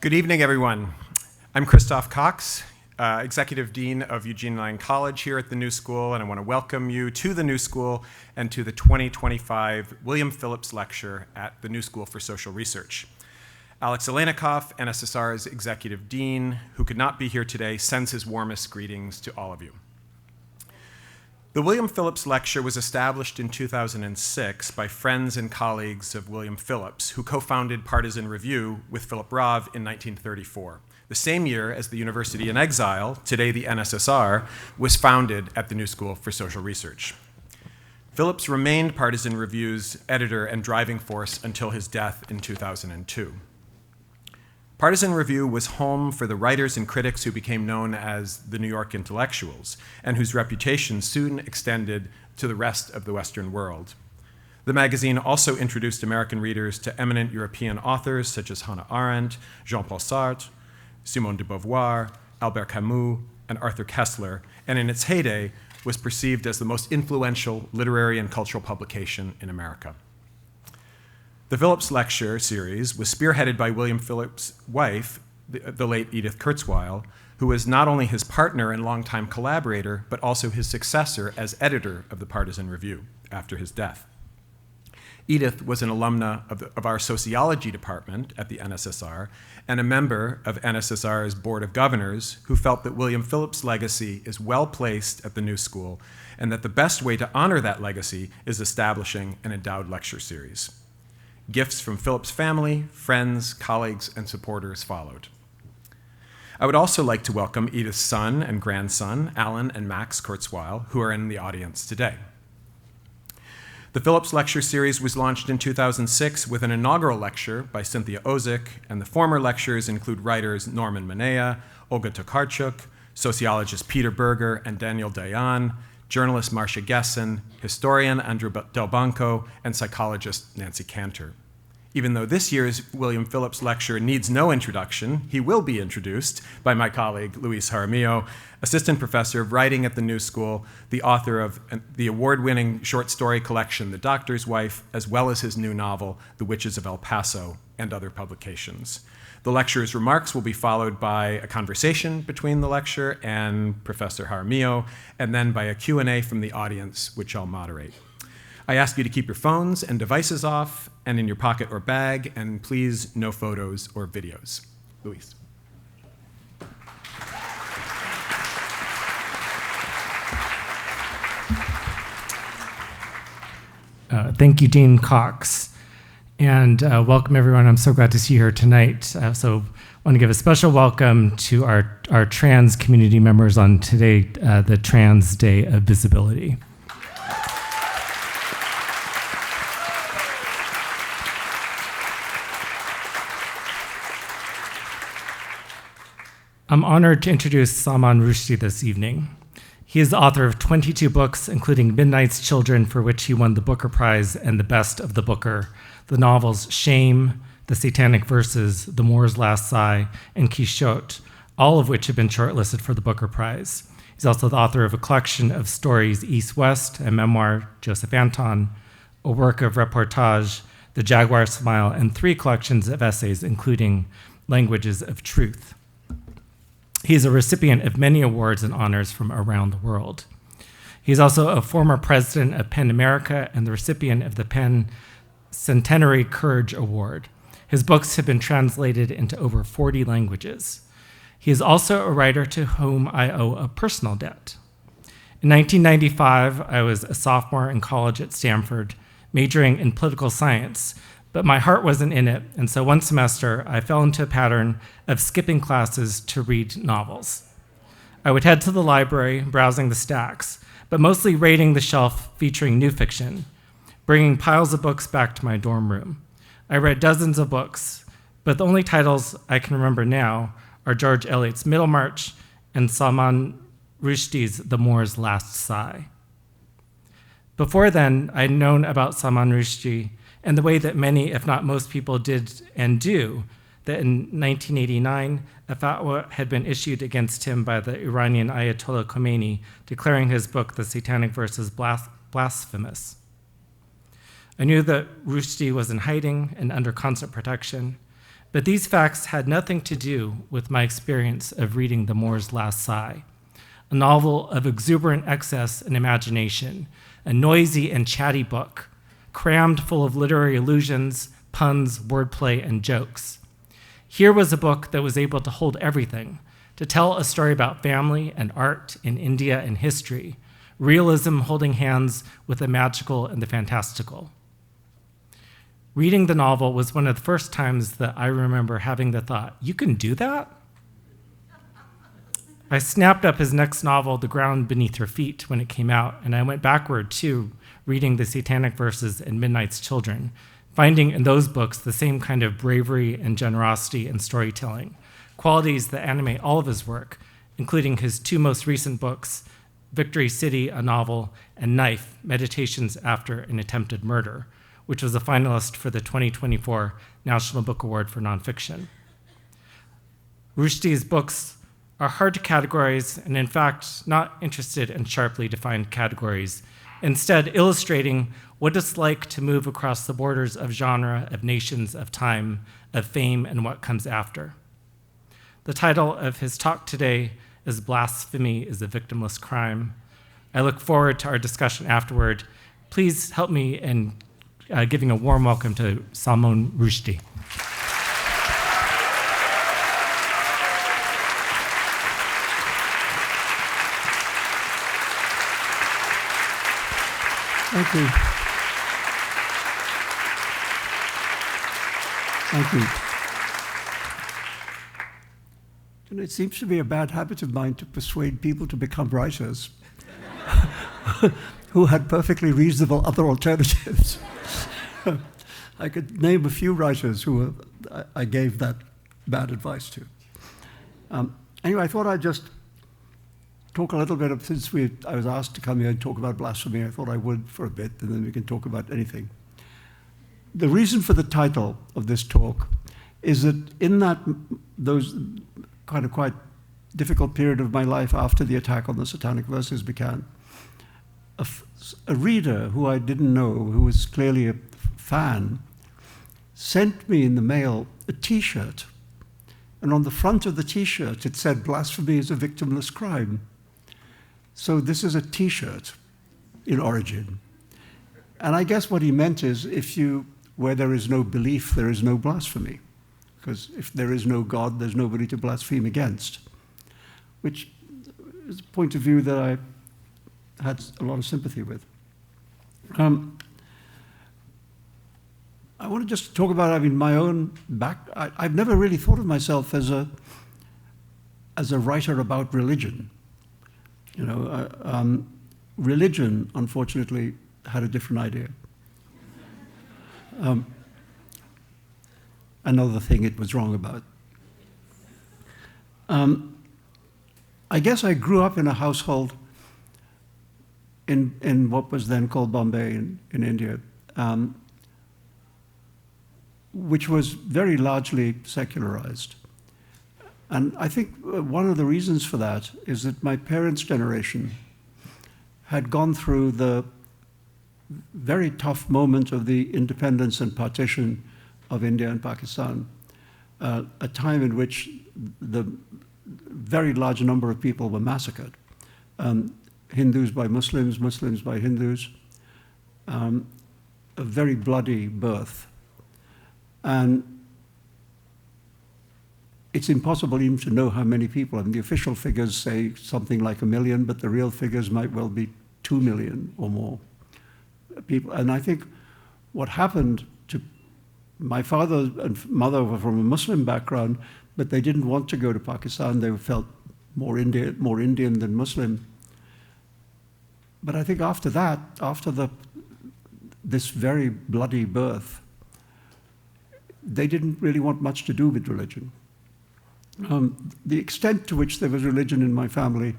Good evening, everyone. I'm Christoph Cox, Executive Dean of Eugene Lang College here at the New School, and I want to welcome you to the New School and to the 2025 William Phillips Lecture at the New School for Social Research. Alex Alenikoff, NSSR's Executive Dean, who could not be here today, sends his warmest greetings to all of you. The William Phillips Lecture was established in 2006 by friends and colleagues of William Phillips, who co-founded Partisan Review with Philip Roth in 1934, the same year as the University in Exile, today the NSSR, was founded at the New School for Social Research. Phillips remained Partisan Review's editor and driving force until his death in 2002. Partisan Review was home for the writers and critics who became known as the New York intellectuals, and whose reputation soon extended to the rest of the Western world. The magazine also introduced American readers to eminent European authors such as Hannah Arendt, Jean-Paul Sartre, Simone de Beauvoir, Albert Camus, and Arthur Koestler, and in its heyday was perceived as the most influential literary and cultural publication in America. The Phillips Lecture series was spearheaded by William Phillips' wife, the late Edith Kurzweil, who was not only his partner and longtime collaborator, but also his successor as editor of the Partisan Review after his death. Edith was an alumna of our sociology department at the NSSR and a member of NSSR's Board of Governors who felt that William Phillips' legacy is well placed at the New School and that the best way to honor that legacy is establishing an endowed lecture series. Gifts from Phillips' family, friends, colleagues, and supporters followed. I would also like to welcome Edith's son and grandson, Alan and Max Kurzweil, who are in the audience today. The Phillips Lecture Series was launched in 2006 with an inaugural lecture by Cynthia Ozick, and the former lectures include writers Norman Minea, Olga Tokarczuk, sociologist Peter Berger and Daniel Dayan, journalist Marcia Gessen, historian Andrew Delbanco, and psychologist Nancy Cantor. Even though this year's William Phillips Lecture needs no introduction, he will be introduced by my colleague Luis Jaramillo, assistant professor of writing at the New School, the author of the award-winning short story collection The Doctor's Wife, as well as his new novel, The Witches of El Paso, and other publications. The lecturer's remarks will be followed by a conversation between the lecturer and Professor Jaramillo, and then by a Q&A from the audience, which I'll moderate. I ask you to keep your phones and devices off and in your pocket or bag, and please no photos or videos. Luis. Thank you, Dean Cox. And welcome, everyone. I'm so glad to see you here tonight. I also want to give a special welcome to our trans community members on today, the Trans Day of Visibility. I'm honored to introduce Salman Rushdie this evening. He is the author of 22 books, including Midnight's Children, for which he won the Booker Prize and the Best of the Booker, the novels Shame, The Satanic Verses, The Moor's Last Sigh, and Quixote, all of which have been shortlisted for the Booker Prize. He's also the author of a collection of stories, East-West, a memoir, Joseph Anton, a work of reportage, The Jaguar Smile, and 3 collections of essays, including Languages of Truth. He is a recipient of many awards and honors from around the world. He's also a former president of PEN America and the recipient of the PEN Centenary Courage Award. His books have been translated into over 40 languages. He is also a writer to whom I owe a personal debt. In 1995, I was a sophomore in college at Stanford, majoring in political science, but my heart wasn't in it, and so one semester I fell into a pattern of skipping classes to read novels. I would head to the library, browsing the stacks, but mostly raiding the shelf featuring new fiction, bringing piles of books back to my dorm room. I read dozens of books, but the only titles I can remember now are George Eliot's Middlemarch and Salman Rushdie's The Moor's Last Sigh. Before then, I'd known about Salman Rushdie and the way that many, if not most people, did and do, that in 1989, a fatwa had been issued against him by the Iranian Ayatollah Khomeini, declaring his book, The Satanic Verses, blasphemous. I knew that Rushdie was in hiding and under constant protection, But these facts had nothing to do with my experience of reading The Moor's Last Sigh, a novel of exuberant excess and imagination, a noisy and chatty book, crammed full of literary allusions, puns, wordplay, and jokes. Here was a book that was able to hold everything, to tell a story about family and art in India and history, realism holding hands with the magical and the fantastical. Reading the novel was one of the first times that I remember having the thought, you can do that? I snapped up his next novel, The Ground Beneath Your Feet, when it came out, and I went backward too, reading the Satanic Verses and Midnight's Children, finding in those books the same kind of bravery and generosity and storytelling, qualities that animate all of his work, including his two most recent books, Victory City, a novel, and Knife, Meditations After an Attempted Murder, which was a finalist for the 2024 National Book Award for Nonfiction. Rushdie's books are hard to categorize and, in fact, not interested in sharply defined categories, instead illustrating what it's like to move across the borders of genre, of nations, of time, of fame, and what comes after. The title of his talk today is Blasphemy is a Victimless Crime. I look forward to our discussion afterward. Please help me in giving a warm welcome to Salman Rushdie. Thank you. Thank you. And it seems to be a bad habit of mine to persuade people to become writers who had perfectly reasonable other alternatives. I could name a few writers who I gave that bad advice to. Anyway, I thought I'd just talk a little bit, since I was asked to come here and talk about blasphemy, I thought I would for a bit, and then we can talk about anything. The reason for the title of this talk is that in those quite difficult period of my life after the attack on the Satanic Verses began, a reader who I didn't know, who was clearly a fan, sent me in the mail a T-shirt. And on the front of the T-shirt, it said, "Blasphemy is a victimless crime." So this is a T-shirt in origin. And I guess what he meant is, where there is no belief, there is no blasphemy. Because if there is no God, there's nobody to blaspheme against. Which is a point of view that I had a lot of sympathy with. I want to just talk about, my own I've never really thought of myself as a writer about religion. Religion, unfortunately, had a different idea. Another thing it was wrong about. I guess I grew up in a household in what was then called Bombay in India, which was very largely secularized. And I think one of the reasons for that is that my parents' generation had gone through the very tough moment of the independence and partition of India and Pakistan, a time in which the very large number of people were massacred, Hindus by Muslims, Muslims by Hindus, a very bloody birth. And it's impossible even to know how many people. The official figures say something like 1 million, but the real figures might well be 2 million or more people. And I think what happened to my father and mother were from a Muslim background, but they didn't want to go to Pakistan. They felt more Indian than Muslim. But I think after that, after this very bloody birth, they didn't really want much to do with religion. The extent to which there was religion in my family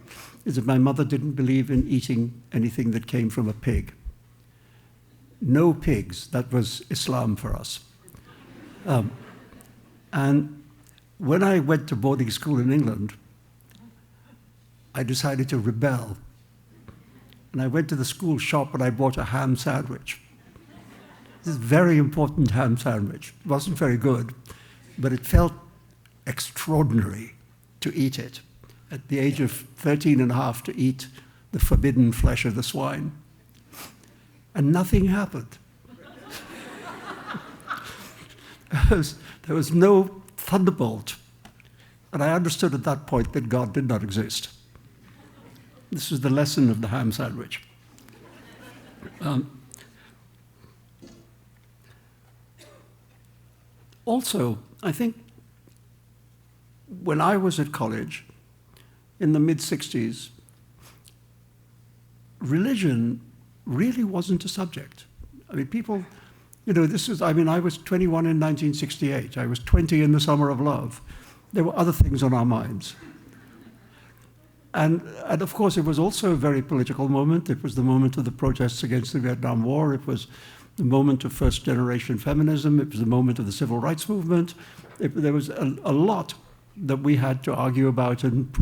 is that my mother didn't believe in eating anything that came from a pig. No pigs, that was Islam for us. And when I went to boarding school in England, I decided to rebel. And I went to the school shop and I bought a ham sandwich. This is a very important ham sandwich. It wasn't very good, but it felt extraordinary to eat it. At the age of 13 and a half, to eat the forbidden flesh of the swine. And nothing happened. There was no thunderbolt. And I understood at that point that God did not exist. This is the lesson of the ham sandwich. Also, I think when I was at college in the mid-60s, religion really wasn't a subject. I mean, people, I was 21 in 1968. I was 20 in the Summer of Love. There were other things on our minds. And of course, it was also a very political moment. It was the moment of the protests against the Vietnam War. It was the moment of first-generation feminism. It was the moment of the civil rights movement. There was a lot that we had to argue about and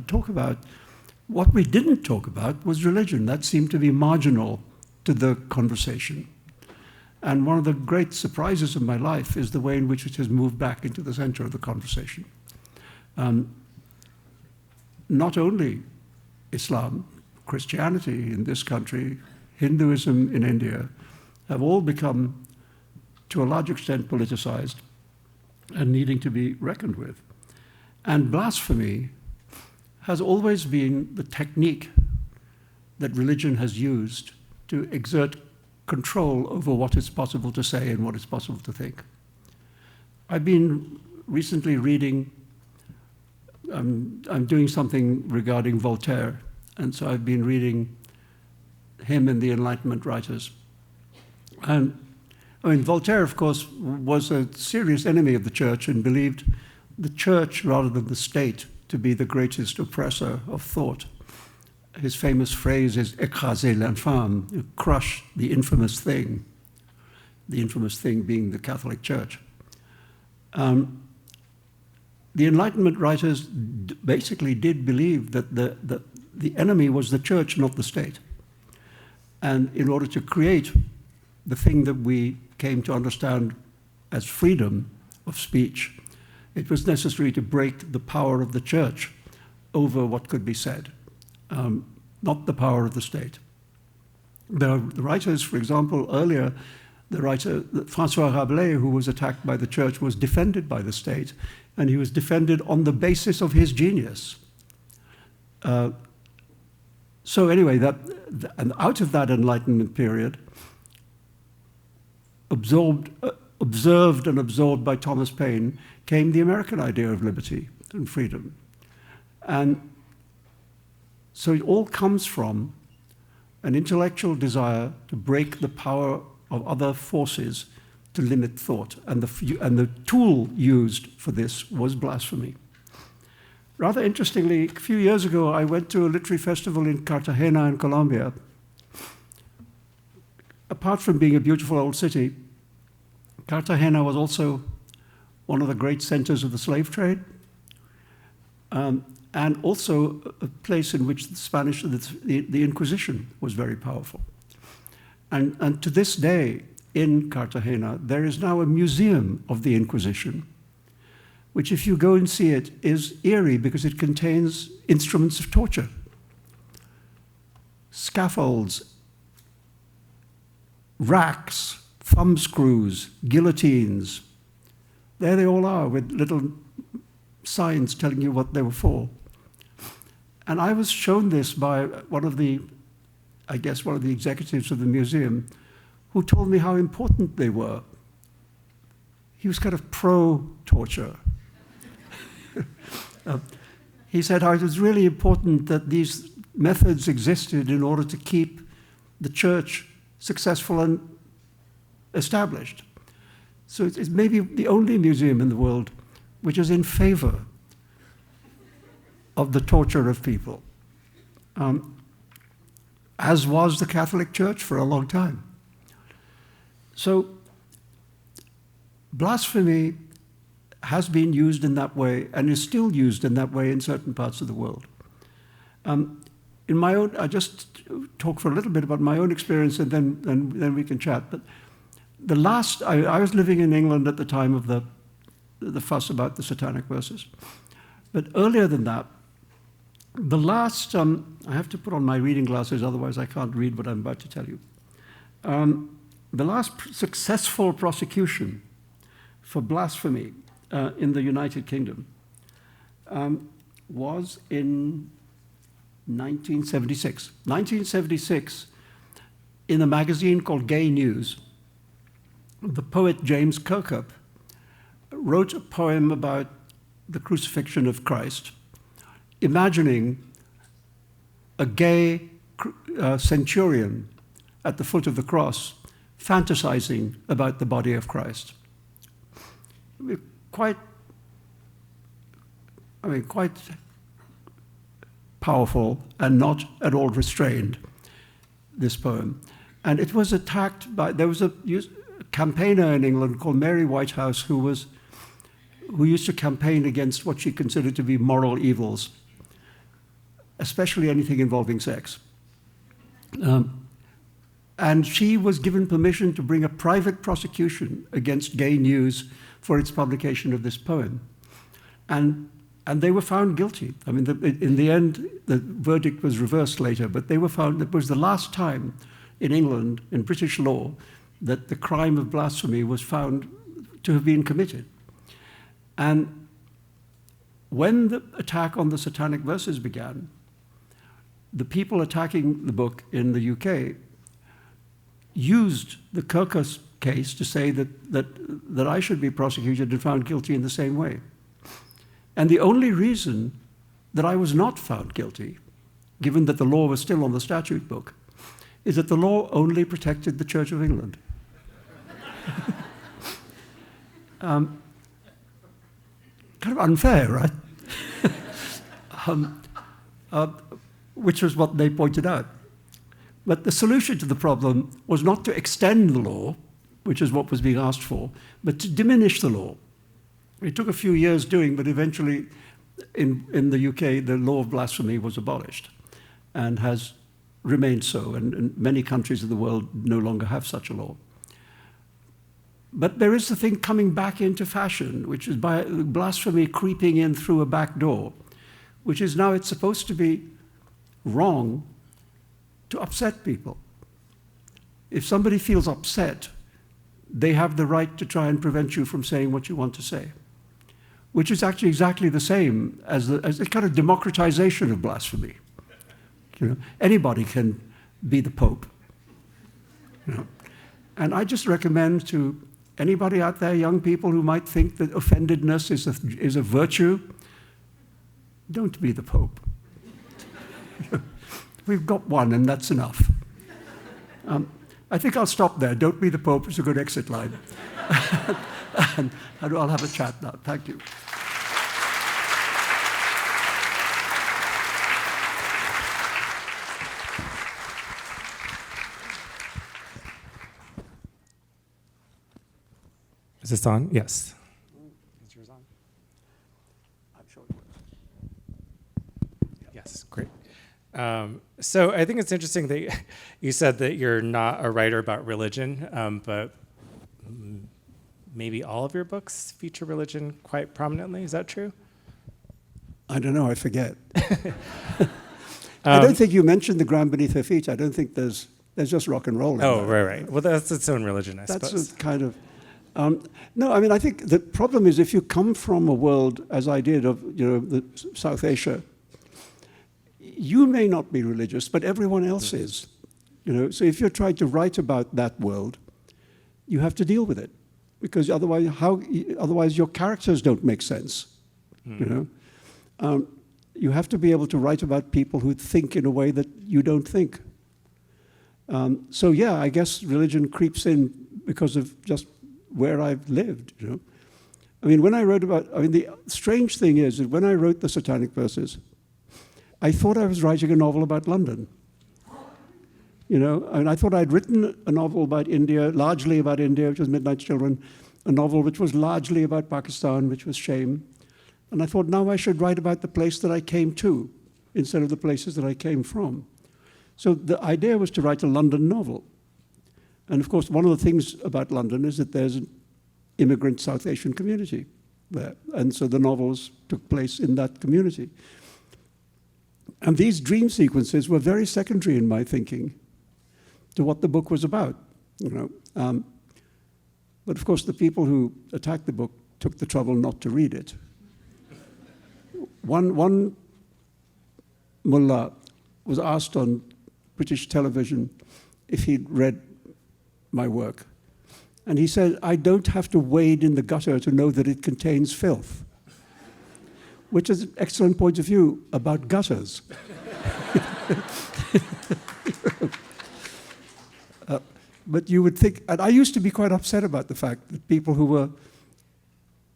talk about. What we didn't talk about was religion. That seemed to be marginal to the conversation. And one of the great surprises of my life is the way in which it has moved back into the center of the conversation. Not only Islam, Christianity in this country, Hinduism in India, have all become, to a large extent, politicized and needing to be reckoned with. And blasphemy has always been the technique that religion has used to exert control over what is possible to say and what is possible to think. I've been recently reading, I'm doing something regarding Voltaire, and so I've been reading him and the Enlightenment writers. And I mean, Voltaire, of course, was a serious enemy of the church and believed the church, rather than the state, to be the greatest oppressor of thought. His famous phrase is "écraser l'infâme," crush the infamous thing being the Catholic Church. The Enlightenment writers basically did believe that the enemy was the church, not the state. And in order to create the thing that we came to understand as freedom of speech, it was necessary to break the power of the church over what could be said, not the power of the state. The writers, for example, earlier, the writer François Rabelais, who was attacked by the church, was defended by the state, and he was defended on the basis of his genius. So anyway, and out of that Enlightenment period, observed and absorbed by Thomas Paine, came the American idea of liberty and freedom. And so it all comes from an intellectual desire to break the power of other forces to limit thought. And the tool used for this was blasphemy. Rather interestingly, a few years ago, I went to a literary festival in Cartagena in Colombia. Apart from being a beautiful old city, Cartagena was also one of the great centers of the slave trade, and also a place in which the Spanish, the Inquisition was very powerful. And to this day, in Cartagena, there is now a museum of the Inquisition, which, if you go and see it, is eerie because it contains instruments of torture, scaffolds, racks, thumbscrews, guillotines. There they all are with little signs telling you what they were for. And I was shown this by one of the executives of the museum, who told me how important they were. He was kind of pro-torture. He said how it was really important that these methods existed in order to keep the church successful and established. So it's maybe the only museum in the world which is in favor of the torture of people, as was the Catholic Church for a long time. So blasphemy has been used in that way and is still used in that way in certain parts of the world. In my own, I just talk for a little bit about my own experience, and then we can chat. But I was living in England at the time of the the fuss about the Satanic Verses. But earlier than that, the last, I have to put on my reading glasses, otherwise I can't read what I'm about to tell you. The last successful prosecution for blasphemy in the United Kingdom was in 1976. 1976, in a magazine called Gay News, the poet James Kirkup wrote a poem about the crucifixion of Christ, imagining a gay centurion at the foot of the cross fantasizing about the body of Christ. Quite powerful and not at all restrained, this poem. And it was attacked by, there was a campaigner in England called Mary Whitehouse who used to campaign against what she considered to be moral evils, especially anything involving sex. And she was given permission to bring a private prosecution against Gay News for its publication of this poem. And they were found guilty. I mean, in the end, the verdict was reversed later, but they were found, it was the last time in England, in British law, that the crime of blasphemy was found to have been committed. And when the attack on the Satanic Verses began, the people attacking the book in the UK used the Kirkus case to say that I should be prosecuted and found guilty in the same way. And the only reason that I was not found guilty, given that the law was still on the statute book, is that the law only protected the Church of England. Kind of unfair, right? Which was what they pointed out. But the solution to the problem was not to extend the law, which is what was being asked for, but to diminish the law. It took a few years doing, but eventually in the UK, the law of blasphemy was abolished and has remained so, and many countries of the world no longer have such a law. But there is the thing coming back into fashion, which is by blasphemy creeping in through a back door, which is now it's supposed to be wrong to upset people. If somebody feels upset, they have the right to try and prevent you from saying what you want to say, which is actually exactly the same as the kind of democratization of blasphemy. You know, anybody can be the Pope. You know. And I just recommend to anybody out there, young people who might think that offendedness is a virtue, don't be the Pope. We've got one, and that's enough. I think I'll stop there. Don't be the Pope is a good exit line. And I'll have a chat now. Thank you. Is this on? Yes. Is yours on? I'm sure it was. Yes, great. So I think it's interesting that you said that you're not a writer about religion, but maybe all of your books feature religion quite prominently. Is that true? I don't know. I forget. I don't think you mentioned the ground beneath her feet. I don't think there's just rock and roll. Oh, right. Well, that's its own religion, I suppose. That's a kind of. No, I mean, I think the problem is if you come from a world, as I did, of South Asia, you may not be religious, but everyone else is. So if you're trying to write about that world, you have to deal with it, because otherwise your characters don't make sense. You have to be able to write about people who think in a way that you don't think. So yeah, I guess religion creeps in because of just where I've lived, I mean, the strange thing is that when I wrote the Satanic Verses, I thought I was writing a novel about London. And I thought I'd written a novel about India, largely about India, which was Midnight's Children, a novel which was largely about Pakistan, which was Shame. And I thought now I should write about the place that I came to instead of the places that I came from. So the idea was to write a London novel. And of course, one of the things about London is that there's an immigrant South Asian community there. And so the novels took place in that community. And these dream sequences were very secondary in my thinking to what the book was about, you know. But of course, the people who attacked the book took the trouble not to read it. One mullah was asked on British television if he'd read my work. And he said, "I don't have to wade in the gutter to know that it contains filth," which is an excellent point of view about gutters. But you would think, and I used to be quite upset about the fact that people who were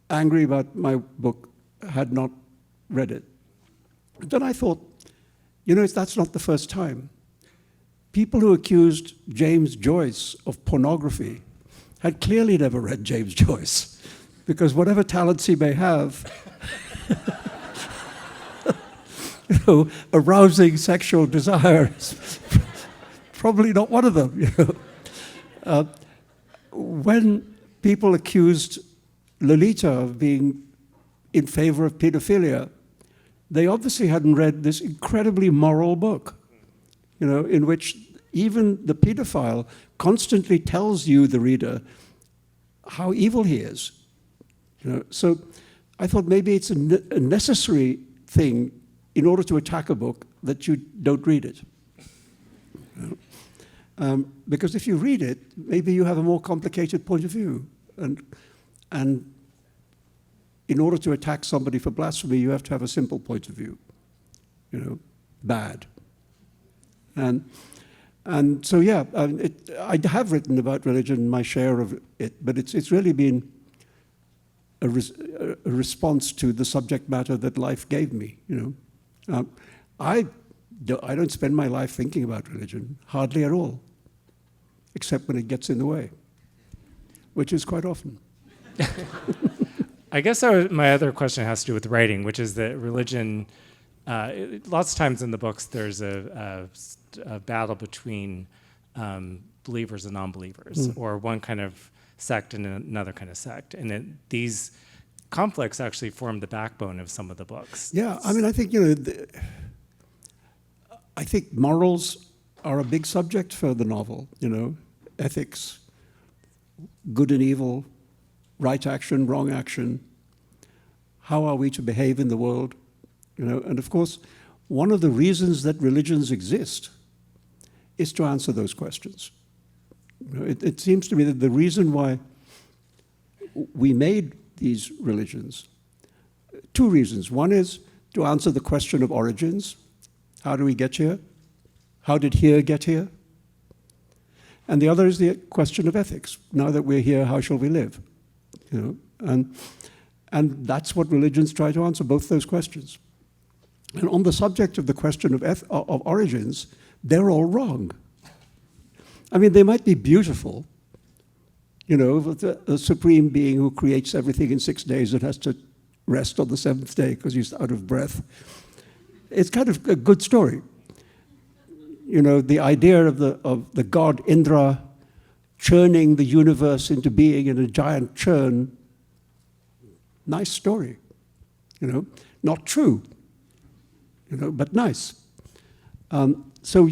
angry about my book had not read it. But then I thought, you know, that's not the first time. People who accused James Joyce of pornography had clearly never read James Joyce, because whatever talents he may have, you know, arousing sexual desire is probably not one of them. You know. When people accused Lolita of being in favor of pedophilia, they obviously hadn't read this incredibly moral book, you know, in which even the pedophile constantly tells you, the reader, how evil he is. You know, so I thought maybe it's a necessary thing in order to attack a book that you don't read it. You know? Because if you read it, maybe you have a more complicated point of view. And in order to attack somebody for blasphemy, you have to have a simple point of view, you know, bad. And so, yeah, I have written about religion, my share of it, but it's really been a response to the subject matter that life gave me, you know. I don't spend my life thinking about religion, hardly at all, except when it gets in the way, which is quite often. I guess my other question has to do with writing, which is that religion, lots of times in the books, there's a battle between believers and non-believers, or one kind of sect and another kind of sect. And these conflicts actually form the backbone of some of the books. Yeah, I mean, I think, you know, I think morals are a big subject for the novel, you know, ethics, good and evil, right action, wrong action, how are we to behave in the world, you know, and of course, one of the reasons that religions exist is to answer those questions. You know, it seems to me that the reason why we made these religions, two reasons. One is to answer the question of origins. How do we get here? How did here get here? And the other is the question of ethics. Now that we're here, how shall we live? You know, and that's what religions try to answer, both those questions. And on the subject of the question of origins, they're all wrong. I mean, they might be beautiful, you know, the supreme being who creates everything in 6 days and has to rest on the seventh day because he's out of breath. It's kind of a good story. You know, the idea of the god Indra churning the universe into being in a giant churn, nice story, you know, not true, you know, but nice. So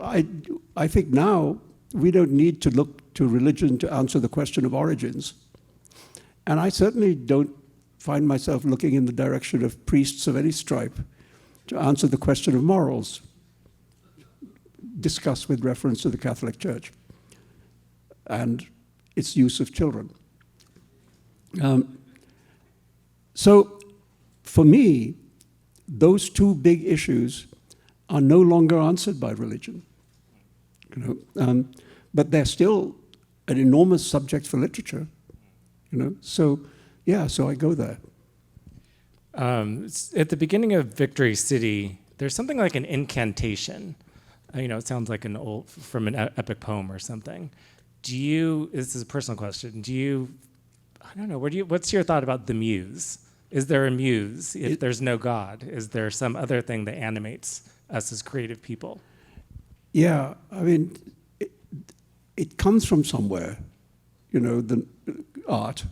I think now we don't need to look to religion to answer the question of origins. And I certainly don't find myself looking in the direction of priests of any stripe to answer the question of morals, discussed with reference to the Catholic Church and its use of children. So for me, those two big issues are no longer answered by religion. You know, but they're still an enormous subject for literature. You know, so yeah, so I go there. At the beginning of Victory City, there's something like an incantation. You know, it sounds like from an epic poem or something. This is a personal question, I don't know, what's your thought about the muse? Is there a muse if there's no God? Is there some other thing that animates us as creative people? Yeah, I mean, it comes from somewhere, you know, the art.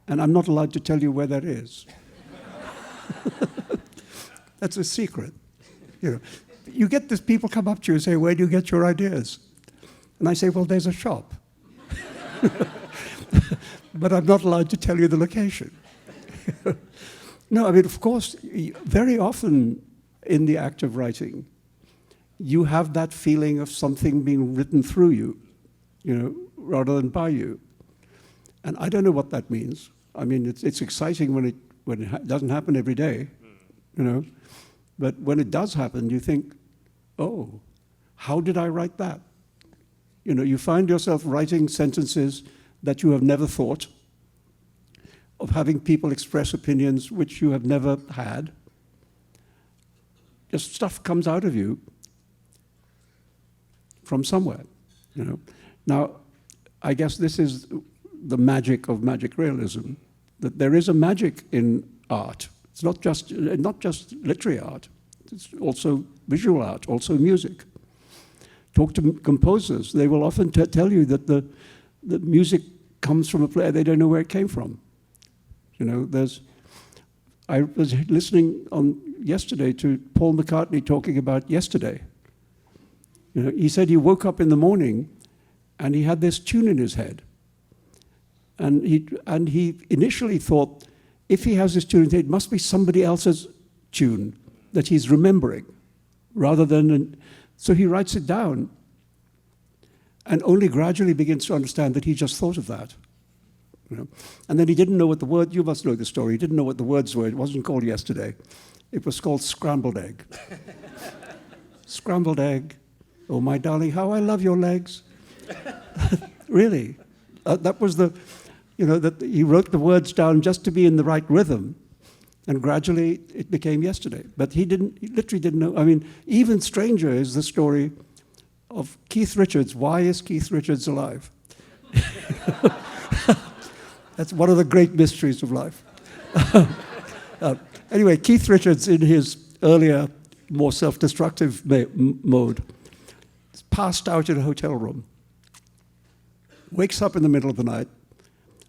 and I'm not allowed to tell you where that is. That's a secret. You know, you get this, people come up to you and say, where do you get your ideas? And I say, well, there's a shop. But I'm not allowed to tell you the location. No, I mean, of course, very often in the act of writing, you have that feeling of something being written through you, you know, rather than by you. And I don't know what that means. I mean, it's exciting when it doesn't happen every day, you know. But when it does happen, you think, oh, how did I write that? You know, you find yourself writing sentences that you have never thought, of having people express opinions which you have never had. Just stuff comes out of you from somewhere, you know. Now, I guess this is the magic of magic realism, that there is a magic in art. It's not just literary art. It's also visual art, also music. Talk to composers. They will often tell you that the music comes from a place they don't know where it came from. You know, I was listening on yesterday to Paul McCartney talking about yesterday. You know, he said he woke up in the morning and he had this tune in his head. And he initially thought, if he has this tune in his head, it must be somebody else's tune that he's remembering, rather than, so he writes it down and only gradually begins to understand that he just thought of that. You know? And then he didn't know what the word, you must know the story, he didn't know what the words were. It wasn't called yesterday. It was called scrambled egg. Scrambled egg, oh my darling, how I love your legs. Really. That was the, you know, that he wrote the words down just to be in the right rhythm. And gradually it became yesterday. But he literally didn't know. I mean, even stranger is the story of Keith Richards. Why is Keith Richards alive? That's one of the great mysteries of life. Anyway, Keith Richards, in his earlier, more self-destructive mode, passed out in a hotel room, wakes up in the middle of the night,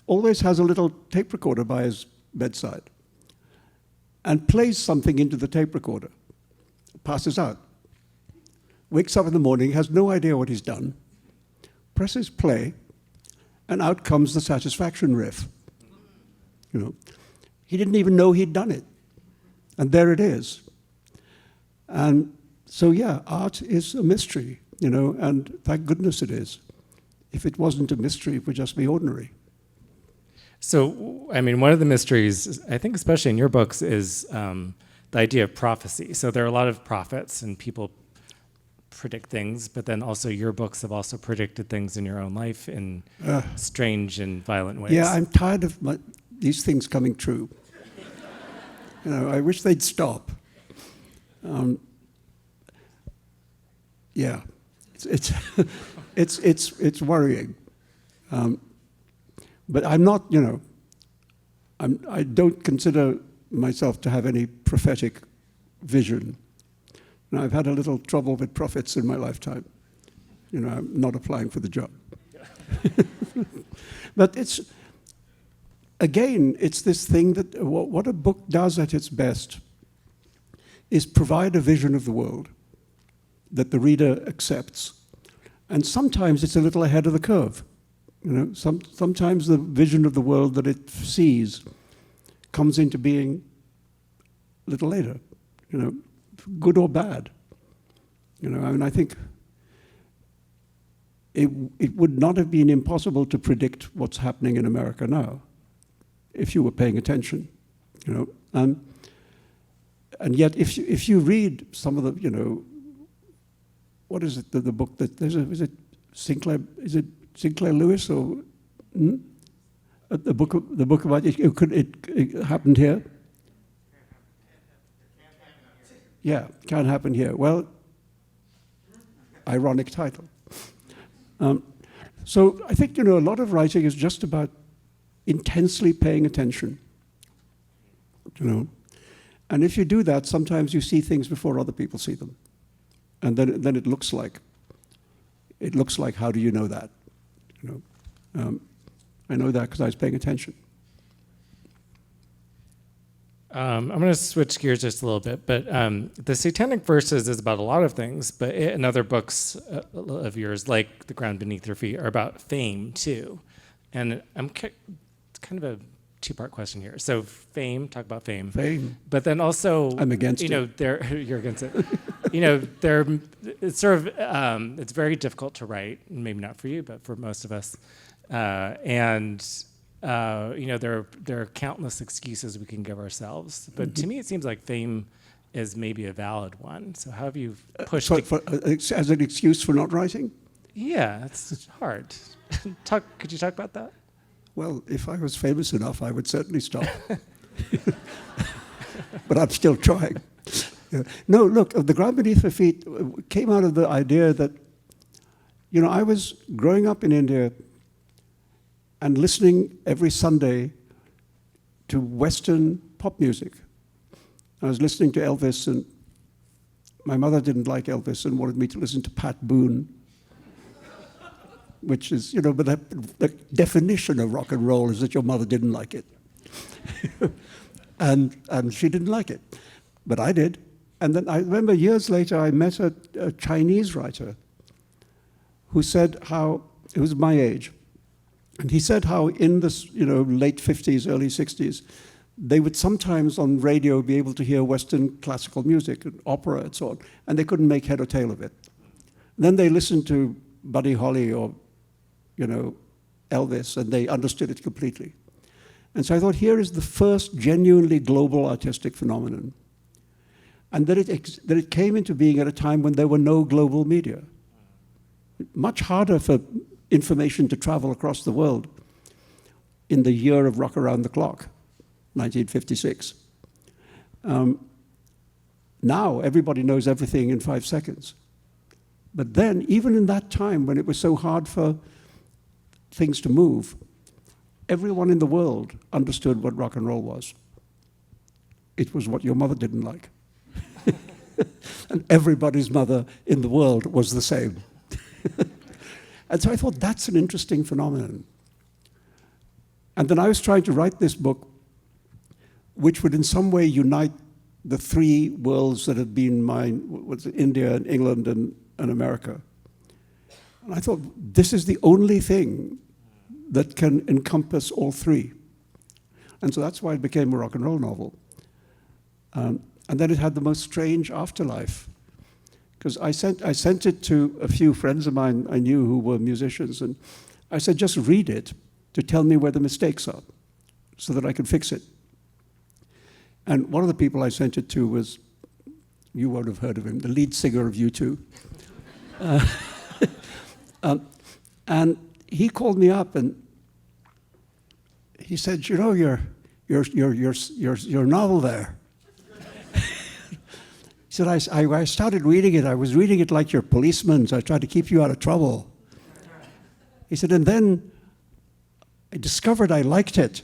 always has a little tape recorder by his bedside, and plays something into the tape recorder, passes out, wakes up in the morning, has no idea what he's done, presses play, and out comes the Satisfaction riff. You know, he didn't even know he'd done it. And there it is. And so, yeah, art is a mystery, you know, and thank goodness it is. If it wasn't a mystery, it would just be ordinary. So, I mean, one of the mysteries, I think especially in your books, is the idea of prophecy. So there are a lot of prophets and people predict things, but then also your books have also predicted things in your own life in strange and violent ways. Yeah, I'm tired of these things coming true. You know, I wish they'd stop. Yeah, it's worrying. But I'm not, you know, I don't consider myself to have any prophetic vision. Now, I've had a little trouble with prophets in my lifetime. You know, I'm not applying for the job. But it's, again, it's this thing that what a book does at its best is provide a vision of the world that the reader accepts. And sometimes it's a little ahead of the curve. You know, sometimes the vision of the world that it sees comes into being a little later, you know, good or bad. You know, I mean, I think it would not have been impossible to predict what's happening in America now if you were paying attention, you know. And yet, if you read some of the, you know, what is it, the book that, is it Sinclair Lewis or the book about it happened here? Yeah, can't happen here. Well, ironic title. So I think, you know, a lot of writing is just about intensely paying attention, you know. And if you do that, sometimes you see things before other people see them. And then it looks like, how do you know that? You know, I know that because I was paying attention. I'm going to switch gears just a little bit, but the Satanic Verses is about a lot of things, but it and other books of yours, like The Ground Beneath Your Feet, are about fame too. And it's kind of a two-part question here. So fame, talk about fame. Fame. But then also, I'm against it. You're against it. It's sort of, it's very difficult to write, maybe not for you, but for most of us. There are countless excuses we can give ourselves. But to me, it seems like fame is maybe a valid one. So how have you pushed as an excuse for not writing? Yeah, it's hard. Could you talk about that? Well, if I was famous enough, I would certainly stop. But I'm still trying. Yeah. No, look, The Ground Beneath Your Feet came out of the idea that, I was growing up in India and listening every Sunday to Western pop music. I was listening to Elvis, and my mother didn't like Elvis and wanted me to listen to Pat Boone, which is, but the definition of rock and roll is that your mother didn't like it. and she didn't like it, but I did. And then I remember years later, I met a Chinese writer who said how, it was my age, and he said how in the late 50s, early 60s, they would sometimes on radio be able to hear Western classical music, and opera and so on, and they couldn't make head or tail of it. Then they listened to Buddy Holly or, Elvis, and they understood it completely. And so I thought, here is the first genuinely global artistic phenomenon. And that it came into being at a time when there were no global media. Much harder for information to travel across the world in the year of Rock Around the Clock, 1956. Now everybody knows everything in 5 seconds. But then, even in that time when it was so hard for things to move, everyone in the world understood what rock and roll was. It was what your mother didn't like. And everybody's mother in the world was the same. And so I thought, that's an interesting phenomenon. And then I was trying to write this book, which would in some way unite the three worlds that had been mine, India and England and America. And I thought, this is the only thing that can encompass all three. And so that's why it became a rock and roll novel. And then it had the most strange afterlife. Because I sent it to a few friends of mine I knew who were musicians, and I said, just read it to tell me where the mistakes are, so that I could fix it. And one of the people I sent it to was, you won't have heard of him, the lead singer of U2. And he called me up and he said, your novel there. He said, I started reading it. I was reading it like your policeman, so I tried to keep you out of trouble. He said, and then I discovered I liked it.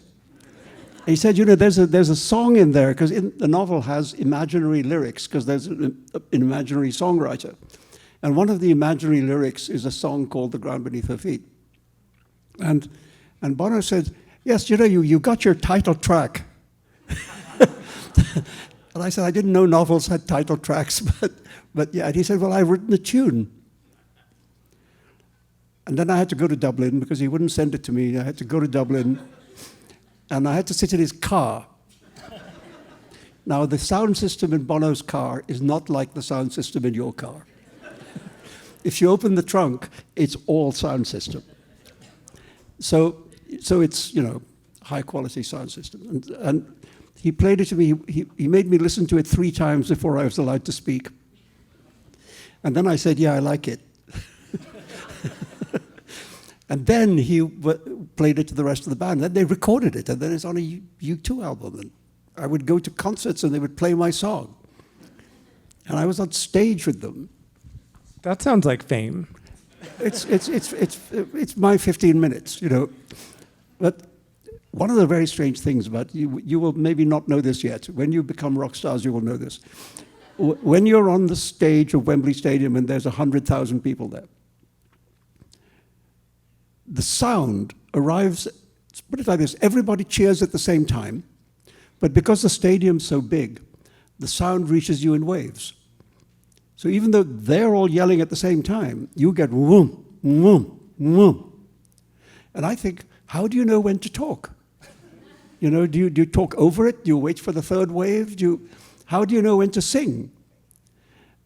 And he said, there's a song in there, because the novel has imaginary lyrics, because there's an imaginary songwriter. And one of the imaginary lyrics is a song called The Ground Beneath Her Feet. And Bono said, yes, you got your title track. And I said, I didn't know novels had title tracks, but yeah. And he said, well, I've written the tune. And then I had to go to Dublin, because he wouldn't send it to me. I had to go to Dublin, and I had to sit in his car. Now, the sound system in Bono's car is not like the sound system in your car. If you open the trunk, it's all sound system. So it's, high quality sound system. And he played it to me. He made me listen to it 3 times before I was allowed to speak. And then I said, yeah, I like it. And then he played it to the rest of the band. Then they recorded it, and then it's on a U2 album. And I would go to concerts, and they would play my song. And I was on stage with them. That sounds like fame. It's my 15 minutes, But one of the very strange things about you will maybe not know this yet. When you become rock stars, you will know this. When you're on the stage of Wembley Stadium and there's 100,000 people there, the sound arrives, let's put it like this, everybody cheers at the same time, But because the stadium's so big, the sound reaches you in waves. So even though they're all yelling at the same time, you get whoom, whoom, whoom. And I think, how do you know when to talk? You know, do you talk over it? Do you wait for the third wave? How do you know when to sing?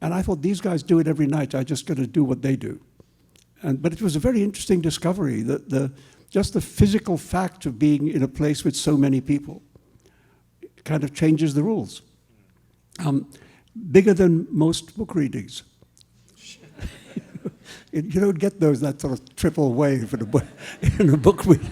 And I thought, these guys do it every night. I just got to do what they do. But it was a very interesting discovery, that just the physical fact of being in a place with so many people kind of changes the rules. Bigger than most book readings. You don't get that sort of triple wave in a book reading.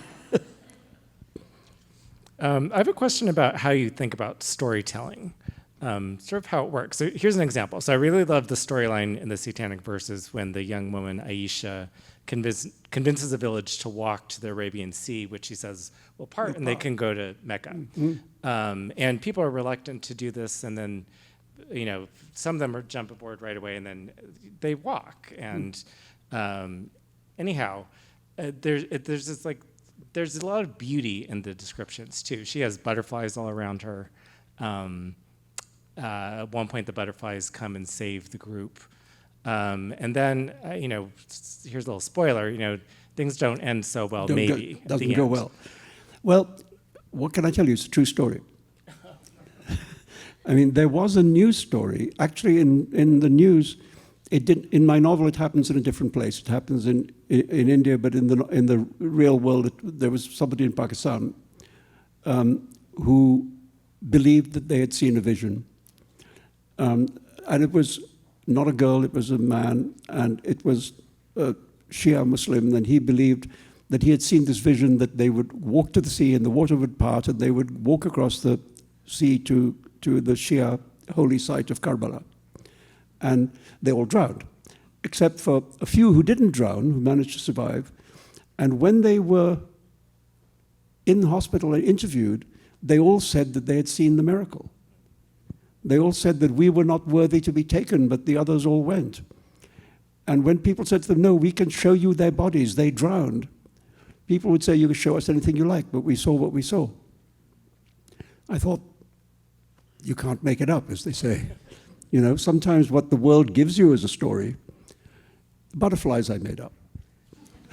I have a question about how you think about storytelling, sort of how it works. So here's an example. So I really love the storyline in the Satanic Verses when the young woman, Aisha, convinces a village to walk to the Arabian Sea, which she says will part and they can go to Mecca. Mm-hmm. And people are reluctant to do this, and then some of them are jump aboard right away, and then they walk. And anyhow, there's a lot of beauty in the descriptions too. She has butterflies all around her. At one point, the butterflies come and save the group. And then, here's a little spoiler, things don't end so well, Doesn't go well. Well, what can I tell you? It's a true story. I mean, there was a news story. Actually, in the news, in my novel, it happens in a different place. It happens in India, but in the real world, there was somebody in Pakistan who believed that they had seen a vision. And it was not a girl, it was a man, and it was a Shia Muslim, and he believed that he had seen this vision that they would walk to the sea and the water would part, and they would walk across the sea to the Shia holy site of Karbala. And they all drowned, except for a few who didn't drown, who managed to survive. And when they were in the hospital and interviewed, they all said that they had seen the miracle. They all said that we were not worthy to be taken, but the others all went. And when people said to them, no, we can show you their bodies, they drowned, people would say, you can show us anything you like, but we saw what we saw. I thought, you can't make it up, as they say. Sometimes what the world gives you as a story, butterflies I made up.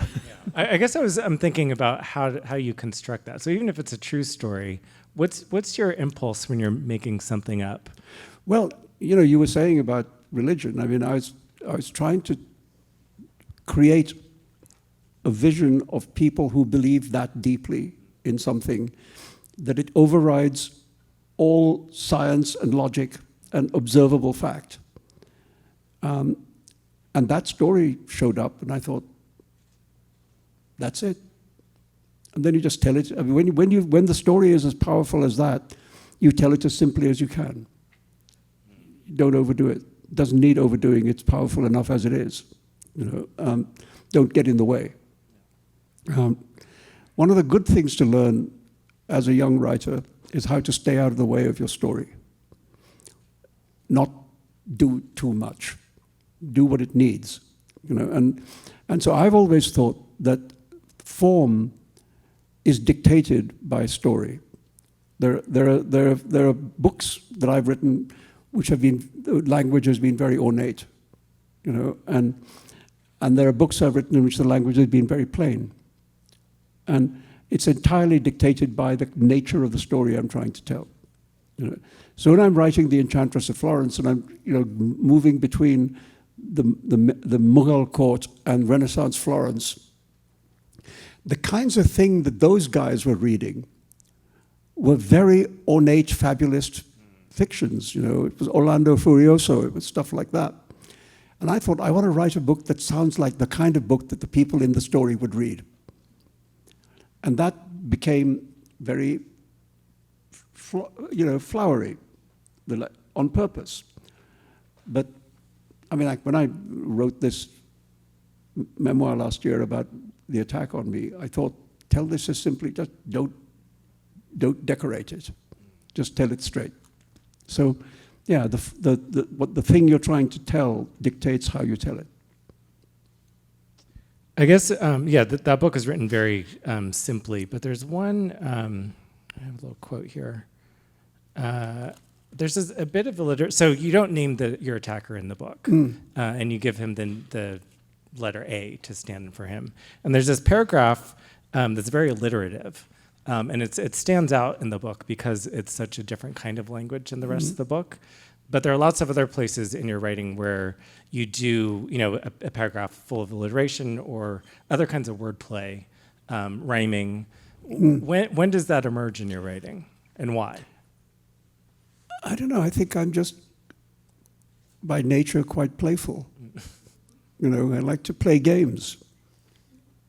Yeah. I guess I'm thinking about how you construct that. So even if it's a true story, what's your impulse when you're making something up? Well, you were saying about religion. I mean, I was trying to create a vision of people who believe that deeply in something, that it overrides all science and logic and observable fact. And that story showed up, and I thought, that's it. And then you just tell it. I mean, when the story is as powerful as that, you tell it as simply as you can. You don't overdo it. It doesn't need overdoing. It's powerful enough as it is. Don't get in the way. One of the good things to learn as a young writer is how to stay out of the way of your story. Not do too much. Do what it needs. And so I've always thought that form is dictated by story. There are books that I've written which have been, the language has been very ornate, and there are books I've written in which the language has been very plain. And it's entirely dictated by the nature of the story I'm trying to tell. So when I'm writing The Enchantress of Florence and I'm moving between the Mughal court and Renaissance Florence, the kinds of thing that those guys were reading were very ornate, fabulous fictions. It was Orlando Furioso, it was stuff like that. And I thought, I want to write a book that sounds like the kind of book that the people in the story would read. And that became very, flowery, on purpose. But, I mean, when I wrote this memoir last year about the attack on me, I thought, tell this as simply, just don't decorate it. Just tell it straight. So, yeah, the thing you're trying to tell dictates how you tell it. I guess, that book is written very simply, but there's one, I have a little quote here. There's a bit of so you don't name your attacker in the book, and you give him the letter A to stand for him. And there's this paragraph that's very alliterative, and it stands out in the book because it's such a different kind of language than the rest of the book. But there are lots of other places in your writing where you do, a paragraph full of alliteration or other kinds of wordplay, rhyming. When does that emerge in your writing, and why? I don't know. I think I'm just, by nature, quite playful. I like to play games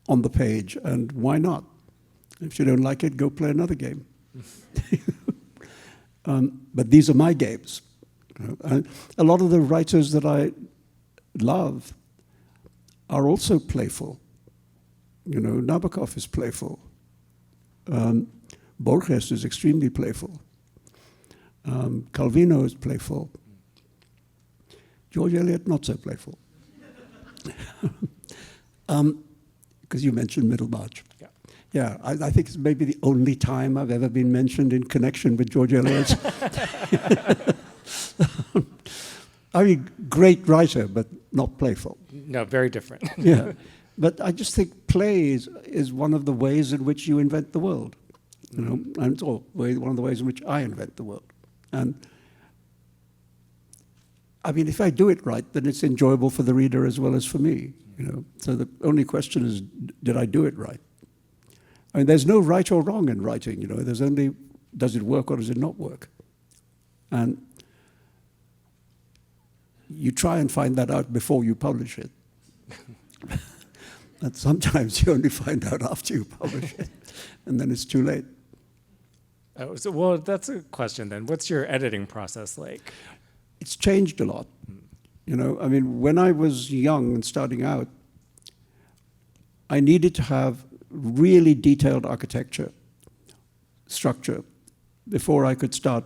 on the page, and why not? If you don't like it, go play another game. But these are my games. A lot of the writers that I love are also playful. Nabokov is playful. Borges is extremely playful. Calvino is playful. George Eliot, not so playful. Because you mentioned Middlemarch. Yeah, I think it's maybe the only time I've ever been mentioned in connection with George Eliot. I mean, great writer, but not playful. No, very different. Yeah, but I just think play is one of the ways in which you invent the world. And it's one of the ways in which I invent the world. And I mean, if I do it right, then it's enjoyable for the reader as well as for me. So the only question is, did I do it right? I mean, there's no right or wrong in writing. There's only, does it work or does it not work? And you try and find that out before you publish it. And sometimes you only find out after you publish it, and then it's too late. Well, that's a question then. What's your editing process like? It's changed a lot. I mean, when I was young and starting out, I needed to have really detailed architecture, structure, before I could start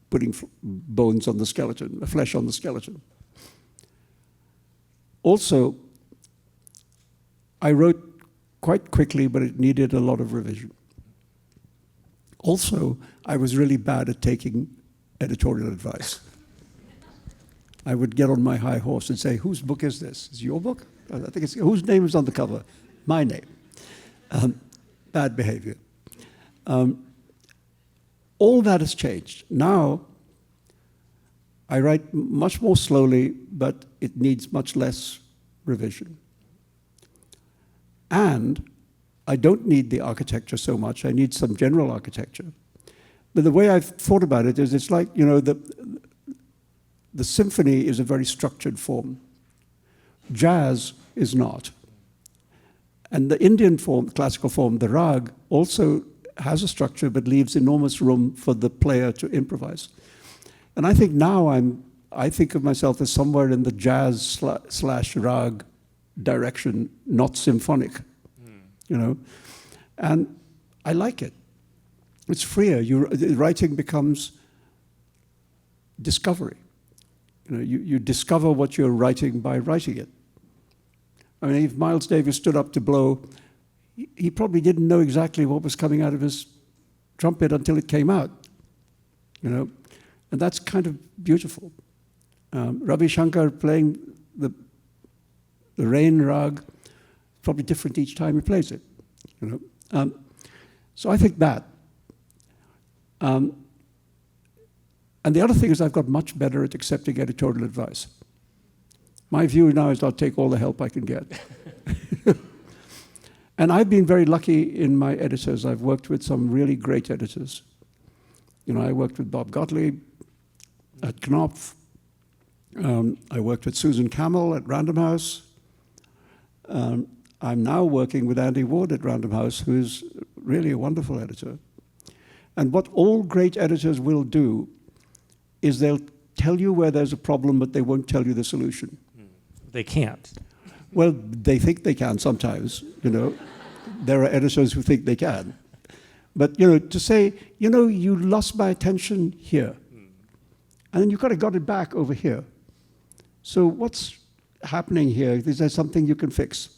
putting bones on the skeleton, flesh on the skeleton. Also, I wrote quite quickly, but it needed a lot of revision. Also, I was really bad at taking editorial advice. I would get on my high horse and say, whose book is this? Is it your book? I think it's, whose name is on the cover? My name. Bad behavior. All that has changed. Now, I write much more slowly, but it needs much less revision. And I don't need the architecture so much. I need some general architecture. But the way I've thought about it is, it's like, the symphony is a very structured form. Jazz is not. And the Indian form, classical form, the rag, also has a structure but leaves enormous room for the player to improvise. And I think now I think of myself as somewhere in the jazz / rag direction, not symphonic, And I like it. It's freer. Writing becomes discovery. You discover what you're writing by writing it. I mean, if Miles Davis stood up to blow, he probably didn't know exactly what was coming out of his trumpet until it came out, And that's kind of beautiful. Ravi Shankar playing the rain rag, probably different each time he plays it, So I think that. And the other thing is I've got much better at accepting editorial advice. My view now is I'll take all the help I can get. And I've been very lucky in my editors. I've worked with some really great editors. I worked with Bob Gottlieb at Knopf. I worked with Susan Campbell at Random House. I'm now working with Andy Ward at Random House, who's really a wonderful editor. And what all great editors will do is they'll tell you where there's a problem, but they won't tell you the solution. They can't. Well, they think they can sometimes, There are editors who think they can. But, to say, you lost my attention here. And then you kind of got it back over here. So what's happening here? Is there something you can fix?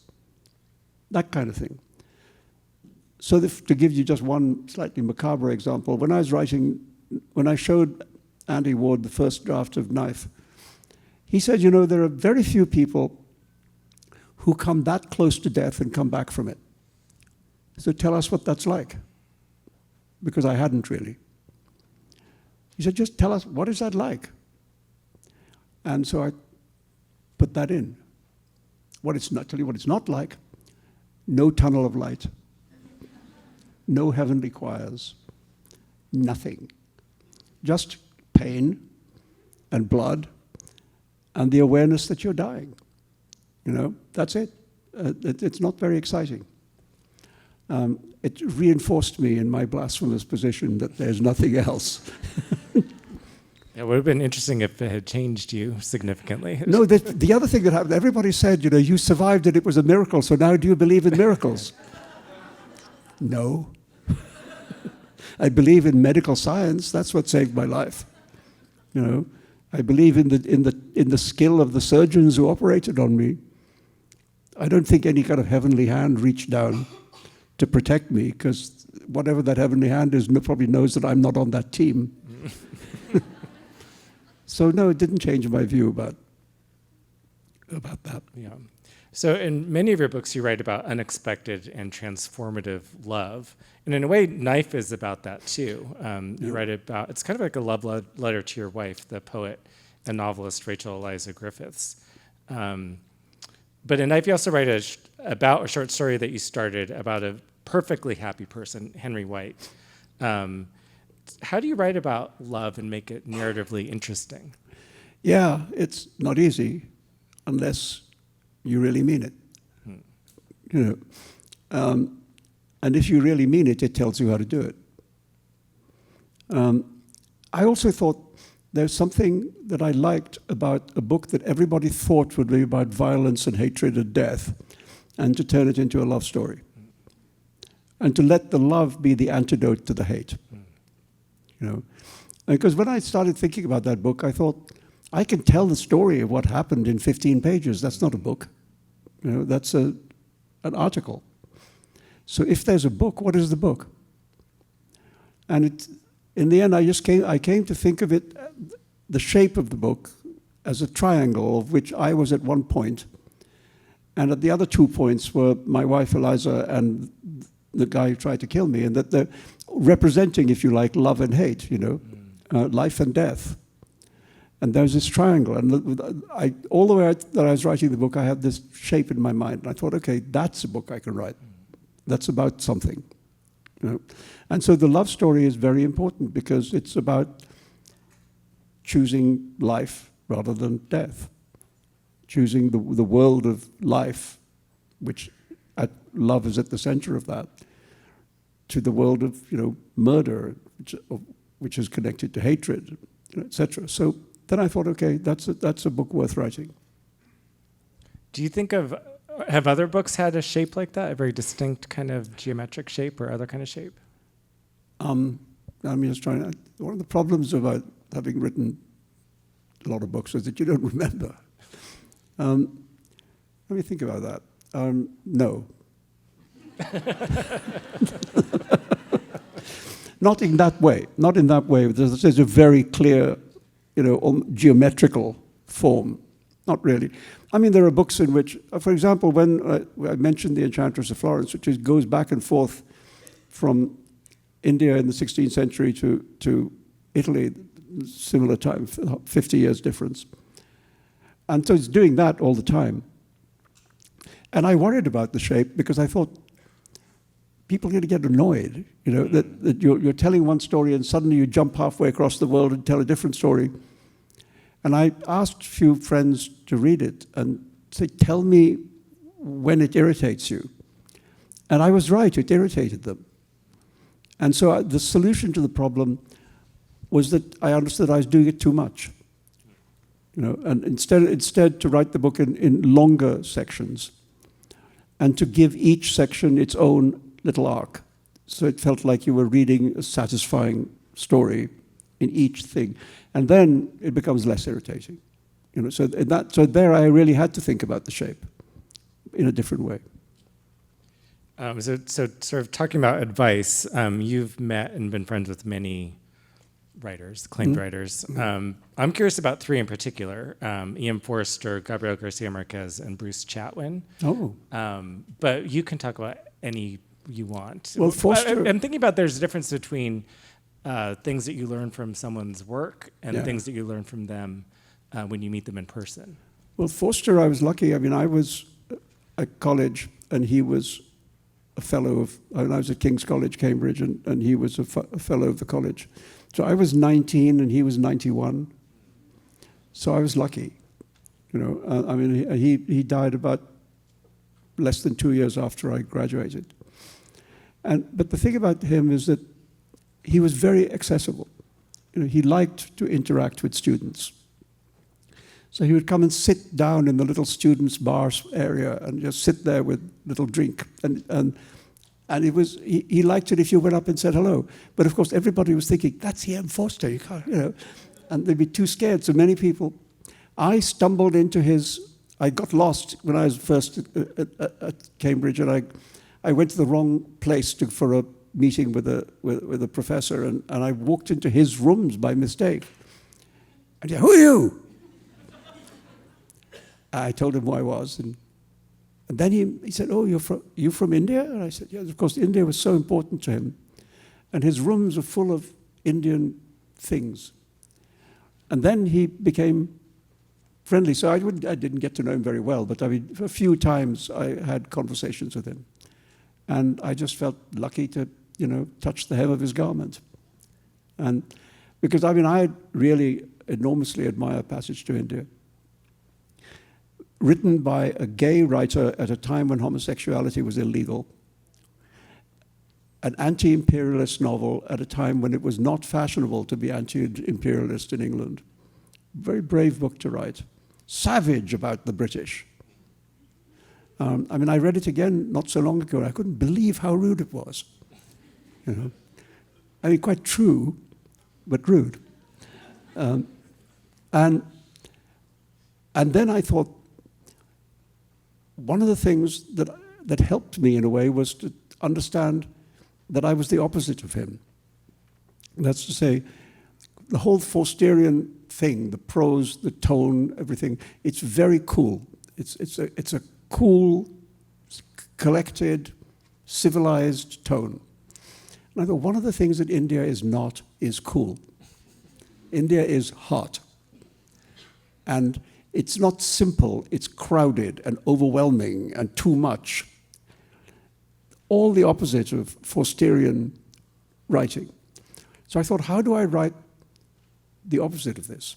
That kind of thing. So to give you just one slightly macabre example, when I was writing when I showed Andy Ward the first draft of Knife, he said, you know, there are very few people who come that close to death and come back from it. So tell us what that's like. Because I hadn't really. He said, just tell us, what is that like? And so I put that in. Tell you what it's not like. No tunnel of light. No heavenly choirs. Nothing. Just pain and blood and the awareness that you're dying. You know, that's it. It's not very exciting. It reinforced me in my blasphemous position that there's nothing else. It would have been interesting if it had changed you significantly. No, the other thing that happened, everybody said, you know, you survived and it was a miracle, so now do you believe in miracles? No. I believe in medical science. That's what saved my life. You know, I believe in the skill of the surgeons who operated on me. I don't think any kind of heavenly hand reached down to protect me, because whatever that heavenly hand is probably knows that I'm not on that team. So no, it didn't change my view about that. Yeah. So in many of your books, you write about unexpected and transformative love. And in a way, Knife is about that too. You write about, it's kind of like a love letter to your wife, the poet and novelist Rachel Eliza Griffiths. But in Knife, you also write about a short story that you started about a perfectly happy person, Henry White. How do you write about love and make it narratively interesting? Yeah, it's not easy unless you really mean it. You know, and if you really mean it, it tells you how to do it. I also thought there's something that I liked about a book that everybody thought would be about violence and hatred and death, and to turn it into a love story. And to let the love be the antidote to the hate. You know, because when I started thinking about that book, I thought, I can tell the story of what happened in 15 pages. That's not a book. You know, that's an article. So if there's a book, what is the book? And in the end, I came to think of it, the shape of the book, as a triangle of which I was at one point, and at the other 2 points were my wife Eliza and the guy who tried to kill me, and that they're representing, if you like, love and hate, you know, life and death. And there's this triangle, and all the way that I was writing the book, I had this shape in my mind, and I thought, okay, that's a book I can write. That's about something, you know. And so the love story is very important because it's about choosing life rather than death, choosing the world of life, which love is at the center of that, to the world of, you know, murder, which is connected to hatred, you know, etc. So then I thought, okay, that's a book worth writing. Do you think have other books had a shape like that, a very distinct kind of geometric shape or other kind of shape? I'm just trying. One of the problems about having written a lot of books is that you don't remember. Let me think about that. No. Not in that way. Not in that way. There's a very clear, you know, geometrical form. Not really. I mean, there are books in which, for example, when I mentioned The Enchantress of Florence, which goes back and forth from India in the 16th century to Italy, similar time, 50 years difference. And so it's doing that all the time. And I worried about the shape because I thought people are going to get annoyed, you know, that you're telling one story and suddenly you jump halfway across the world and tell a different story. And I asked a few friends to read it and say, tell me when it irritates you. And I was right, it irritated them. And so the solution to the problem was that I understood I was doing it too much. You know, and instead to write the book in longer sections and to give each section its own little arc. So it felt like you were reading a satisfying story in each thing. And then it becomes less irritating. You know, so there I really had to think about the shape in a different way. So sort of talking about advice, you've met and been friends with many writers, acclaimed writers. I'm curious about three in particular, Ian Forster, Gabriel Garcia Marquez, and Bruce Chatwin. Oh. But you can talk about any you want. Well, Forster... I'm thinking about there's a difference between things that you learn from someone's work and things that you learn from them when you meet them in person. Well, Forster, I was lucky. I mean, I was at college, and he was a fellow of... I was at King's College, Cambridge, and he was a fellow of the college. So I was 19, and he was 91. So I was lucky. You know, I mean, he died about less than 2 years after I graduated. But the thing about him is that he was very accessible. You know, he liked to interact with students. So he would come and sit down in the little students' bar area and just sit there with a little drink. And it was, he liked it if you went up and said hello. But of course, everybody was thinking, that's E.M. Forster, you can't, you know. And they'd be too scared. So many people, I stumbled into I got lost when I was first at Cambridge, and I went to the wrong place for a meeting with a professor, and I walked into his rooms by mistake. And he said, who are you? I told him who I was, and then he said, oh, you from India? And I said, yes, of course, India was so important to him. And his rooms were full of Indian things. And then he became friendly. So I didn't get to know him very well, but I mean, a few times I had conversations with him. And I just felt lucky to, you know, touch the hem of his garment. And because, I mean, I really enormously admire Passage to India, written by a gay writer at a time when homosexuality was illegal, an anti-imperialist novel at a time when it was not fashionable to be anti-imperialist in England. Very brave book to write. Savage about the British. I mean, I read it again not so long ago, and I couldn't believe how rude it was. You know, I mean, quite true, but rude. And then I thought, one of the things that helped me in a way was to understand that I was the opposite of him. That's to say, the whole Forsterian thing, the prose, the tone, everything, it's very cool. It's a cool, collected, civilized tone. And I thought one of the things that India is not is cool. India is hot. And it's not simple, it's crowded and overwhelming and too much. All the opposite of Forsterian writing. So I thought, how do I write the opposite of this?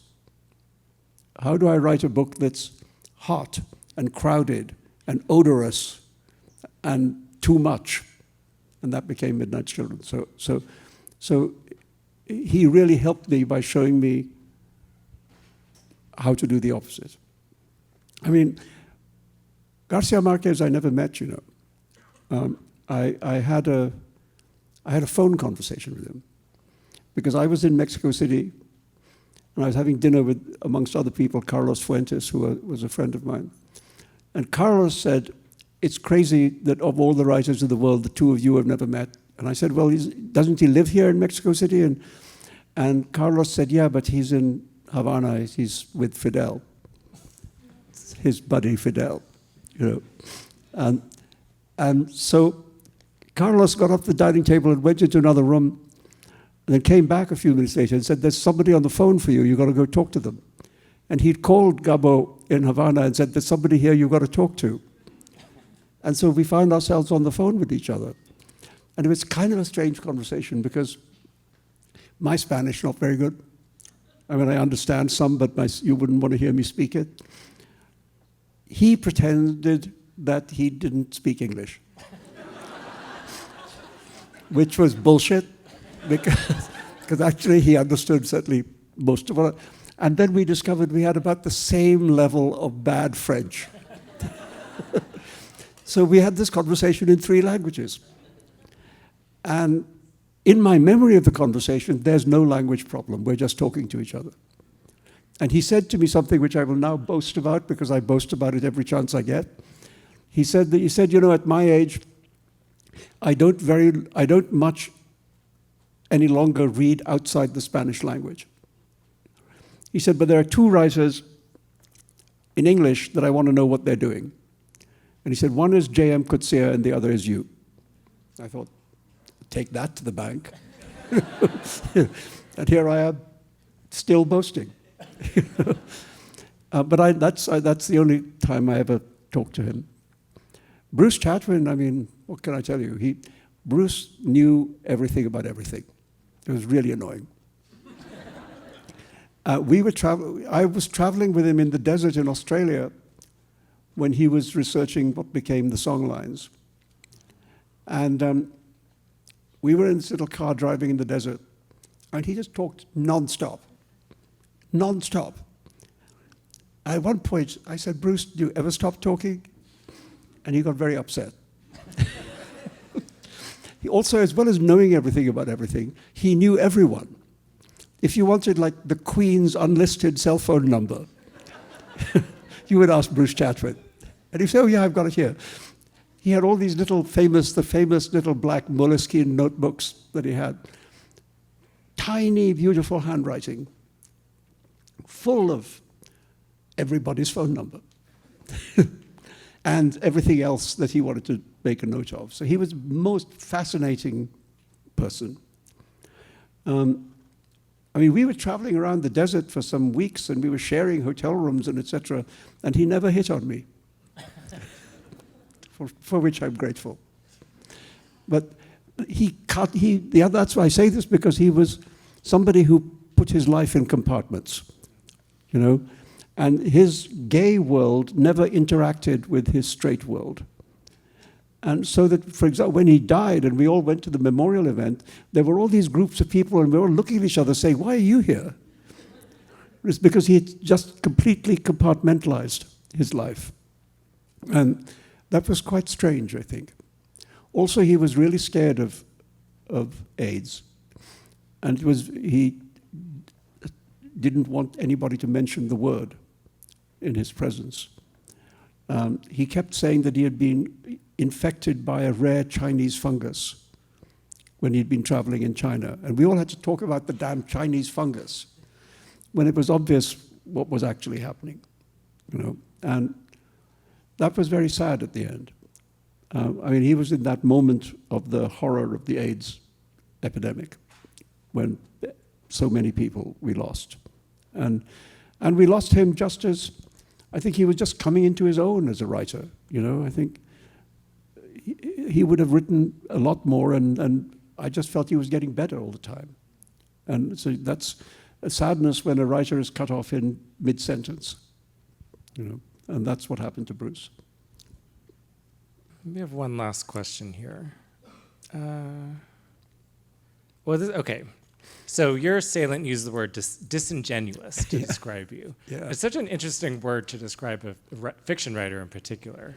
How do I write a book that's hot and crowded and odorous and too much? And that became Midnight Children. So he really helped me by showing me how to do the opposite. I mean, Garcia Marquez I never met, you know. I had a phone conversation with him because I was in Mexico City and I was having dinner with, amongst other people, Carlos Fuentes, who was a friend of mine. And Carlos said, it's crazy that of all the writers in the world, the two of you have never met. And I said, well, doesn't he live here in Mexico City? And Carlos said, yeah, but he's in Havana, he's with Fidel, his buddy Fidel, you know. And so Carlos got off the dining table and went into another room and then came back a few minutes later and said, there's somebody on the phone for you, you've got to go talk to them. And he'd called Gabo in Havana and said, there's somebody here you've got to talk to. And so we found ourselves on the phone with each other. And it was kind of a strange conversation because my Spanish, not very good. I mean, I understand some, but you wouldn't want to hear me speak it. He pretended that he didn't speak English, which was bullshit, because actually he understood certainly most of it. And then we discovered we had about the same level of bad French. So we had this conversation in 3 languages. And in my memory of the conversation, there's no language problem. We're just talking to each other. And he said to me something which I will now boast about because I boast about it every chance I get. He said, you know, at my age, I don't much any longer read outside the Spanish language. He said, but there are two writers in English that I want to know what they're doing. And he said, one is J.M. Coetzee and the other is you. I thought, take that to the bank. And here I am, still boasting. But that's the only time I ever talked to him. Bruce Chatwin, I mean, what can I tell you? Bruce knew everything about everything. It was really annoying. I was traveling with him in the desert in Australia when he was researching what became the songlines. And we were in this little car driving in the desert, and he just talked nonstop. Nonstop. At one point, I said, Bruce, do you ever stop talking? And he got very upset. He also, as well as knowing everything about everything, he knew everyone. If you wanted, like, the Queen's unlisted cell phone number, you would ask Bruce Chatwin. And he'd say, oh, yeah, I've got it here. He had all these the famous little black moleskin notebooks that he had. Tiny, beautiful handwriting, full of everybody's phone number and everything else that he wanted to make a note of. So he was the most fascinating person. I mean, we were traveling around the desert for some weeks, and we were sharing hotel rooms and etc., and he never hit on me, for which I'm grateful. But that's why I say this, because he was somebody who put his life in compartments, you know, and his gay world never interacted with his straight world. And so that, for example, when he died and we all went to the memorial event, there were all these groups of people and we were all looking at each other saying, why are you here? It's because he had just completely compartmentalized his life. And that was quite strange, I think. Also, he was really scared of AIDS. And he didn't want anybody to mention the word in his presence. He kept saying that he had been infected by a rare Chinese fungus when he'd been traveling in China. And we all had to talk about the damn Chinese fungus when it was obvious what was actually happening, you know. And that was very sad at the end. I mean, he was in that moment of the horror of the AIDS epidemic when so many people we lost. And we lost him just as, I think he was just coming into his own as a writer, you know. I think he would have written a lot more, and I just felt he was getting better all the time. And so that's a sadness when a writer is cut off in mid-sentence, you know, and that's what happened to Bruce. We have one last question here. Okay. So your assailant used the word disingenuous to describe you. Yeah. It's such an interesting word to describe a fiction writer in particular.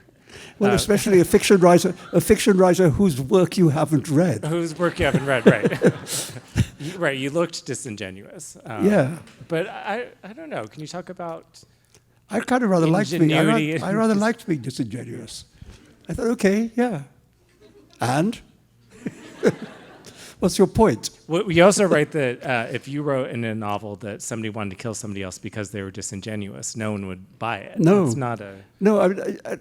Well, especially a fiction writer whose work you haven't read. Whose work you haven't read, right. Right, you looked disingenuous. Yeah. But I don't know, can you talk about I kind of rather liked being, ingenuity? I rather liked being disingenuous. I thought, okay, yeah. And? What's your point? Well, you also write that if you wrote in a novel that somebody wanted to kill somebody else because they were disingenuous, no one would buy it. No. It's not a... No,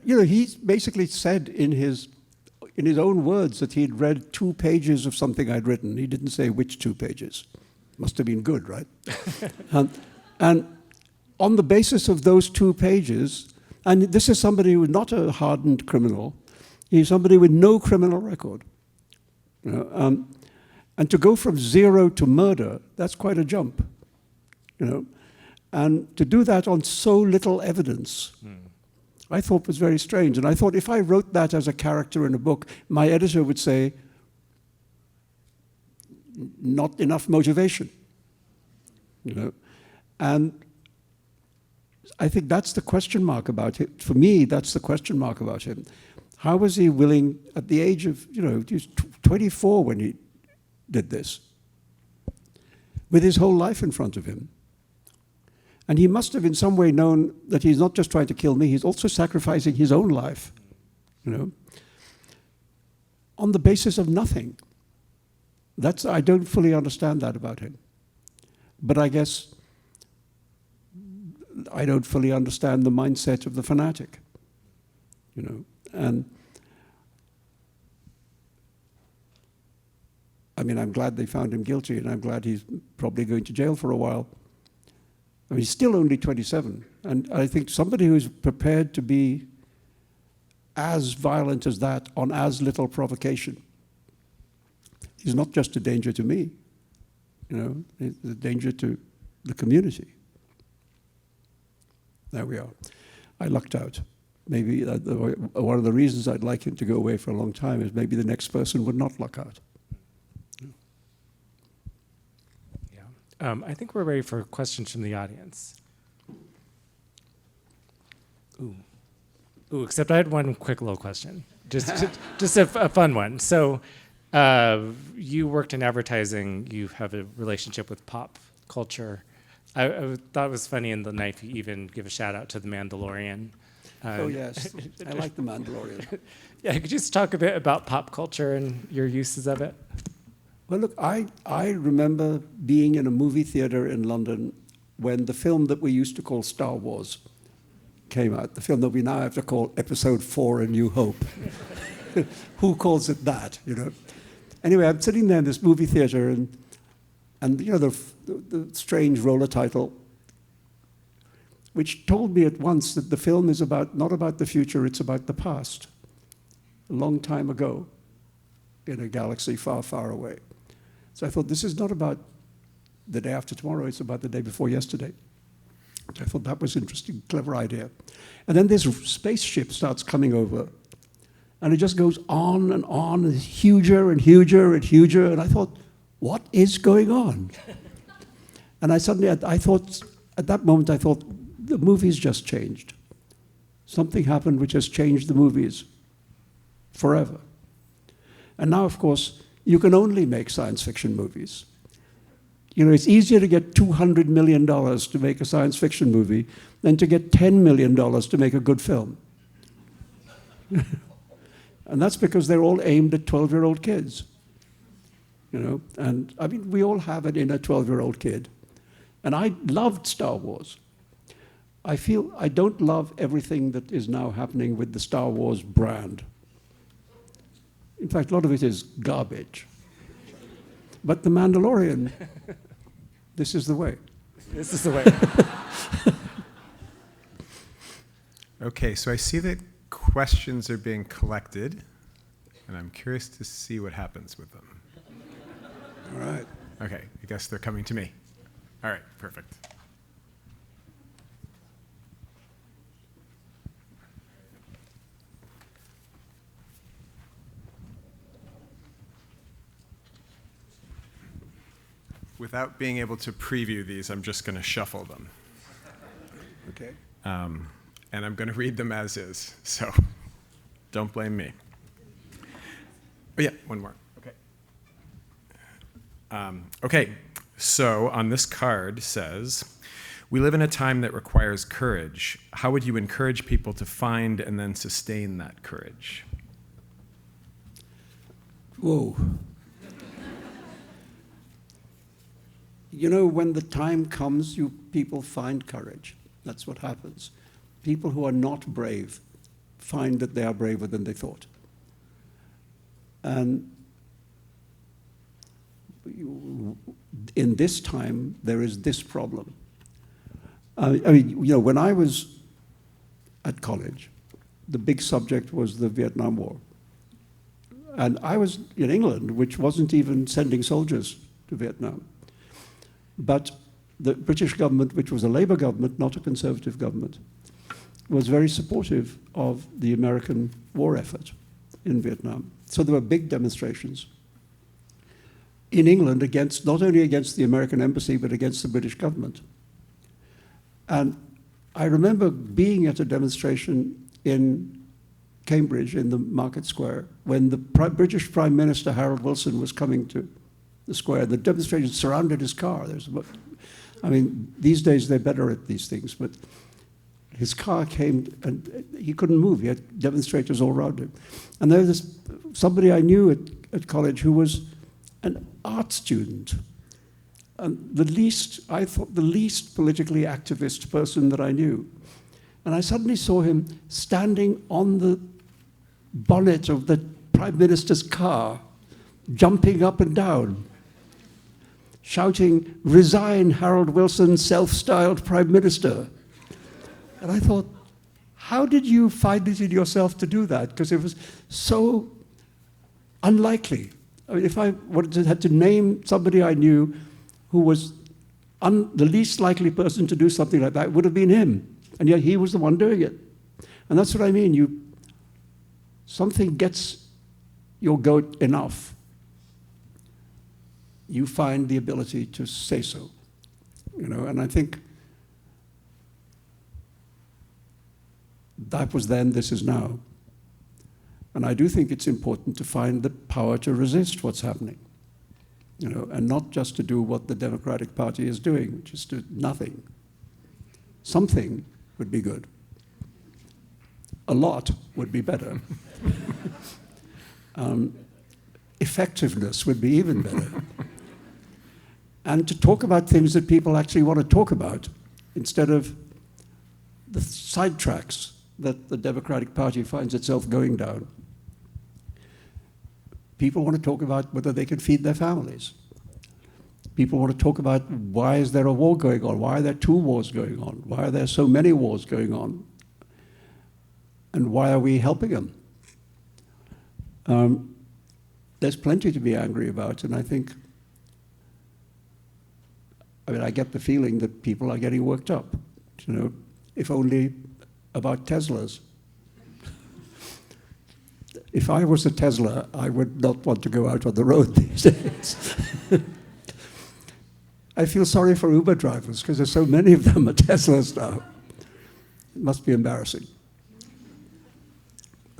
you know, he basically said in his own words that he'd read 2 pages of something I'd written. He didn't say which 2 pages. Must have been good, right? And on the basis of those 2 pages, and this is somebody who was not a hardened criminal, he's somebody with no criminal record. You know, and to go from 0 to murder, that's quite a jump, you know. And to do that on so little evidence, I thought was very strange. And I thought if I wrote that as a character in a book, my editor would say, not enough motivation, you know. And I think that's the question mark about it. For me, that's the question mark about him. How was he willing, at the age of, you know, he was 24 when he did this, with his whole life in front of him. And he must have in some way known that he's not just trying to kill me, he's also sacrificing his own life, you know, on the basis of nothing. I don't fully understand that about him. But I guess I don't fully understand the mindset of the fanatic, you know. And I mean, I'm glad they found him guilty, and I'm glad he's probably going to jail for a while. I mean, he's still only 27, and I think somebody who's prepared to be as violent as that on as little provocation is not just a danger to me, you know, it's a danger to the community. There we are. I lucked out. Maybe one of the reasons I'd like him to go away for a long time is maybe the next person would not luck out. Yeah. I think we're ready for questions from the audience. Ooh, except I had one quick little question. Just a fun one. So you worked in advertising. You have a relationship with pop culture. I thought it was funny in the knife you even give a shout out to The Mandalorian. Oh, yes. I like The Mandalorian. Yeah, could you just talk a bit about pop culture and your uses of it? Well, look, I remember being in a movie theater in London when the film that we used to call Star Wars came out, the film that we now have to call Episode 4, A New Hope. Who calls it that, you know? Anyway, I'm sitting there in this movie theater, and you know, the strange roller title, which told me at once that the film is not about the future, it's about the past, a long time ago, in a galaxy far, far away. So I thought, this is not about the day after tomorrow, it's about the day before yesterday. I thought that was interesting, clever idea. And then this spaceship starts coming over, and it just goes on, and huger and huger and huger, and I thought, what is going on? And I thought, at that moment, I thought, the movies just changed. Something happened which has changed the movies forever. And now, of course, you can only make science fiction movies. You know, it's easier to get $200 million to make a science fiction movie than to get $10 million to make a good film. And that's because they're all aimed at 12-year-old kids. You know, and I mean, we all have an inner 12-year-old kid. And I loved Star Wars. I feel I don't love everything that is now happening with the Star Wars brand. In fact, a lot of it is garbage. But The Mandalorian, this is the way. This is the way. Okay, so I see that questions are being collected, and I'm curious to see what happens with them. All right. Okay, I guess they're coming to me. All right, perfect. Without being able to preview these, I'm just going to shuffle them. Okay. And I'm going to read them as is, so don't blame me. Oh, yeah, one more. Okay. Okay, so on this card says, we live in a time that requires courage. How would you encourage people to find and then sustain that courage? Whoa. You know, when the time comes, people find courage. That's what happens. People who are not brave find that they are braver than they thought. And in this time, there is this problem. I mean, you know, when I was at college, the big subject was the Vietnam War. And I was in England, which wasn't even sending soldiers to Vietnam. But the British government, which was a Labour government, not a Conservative government, was very supportive of the American war effort in Vietnam. So there were big demonstrations in England against, not only against the American embassy, but against the British government. And I remember being at a demonstration in Cambridge, in the Market Square, when the British Prime Minister, Harold Wilson, was coming to the square. The demonstration surrounded his car. I mean, these days they're better at these things, but his car came and he couldn't move. He had demonstrators all around him. And there was somebody I knew at college who was an art student, and I thought the least politically activist person that I knew. And I suddenly saw him standing on the bonnet of the Prime Minister's car, jumping up and down, shouting, "Resign, Harold Wilson, self-styled Prime Minister." And I thought, how did you find it in yourself to do that? Because it was so unlikely. I mean, if I had to name somebody I knew who was the least likely person to do something like that, it would have been him. And yet he was the one doing it. And that's what I mean. Something gets your goat enough, you find the ability to say so. And I think that was then, this is now. And I do think it's important to find the power to resist what's happening, and not just to do what the Democratic Party is doing, which is to nothing. Something would be good. A lot would be better. Effectiveness would be even better. And to talk about things that people actually want to talk about, instead of the sidetracks that the Democratic Party finds itself going down. People want to talk about whether they can feed their families. People want to talk about why is there a war going on? Why are there 2 wars going on? Why are there so many wars going on? And why are we helping them? There's plenty to be angry about, and I get the feeling that people are getting worked up, if only about Teslas. If I was a Tesla, I would not want to go out on the road these days. I feel sorry for Uber drivers because there's so many of them are Teslas now. It must be embarrassing.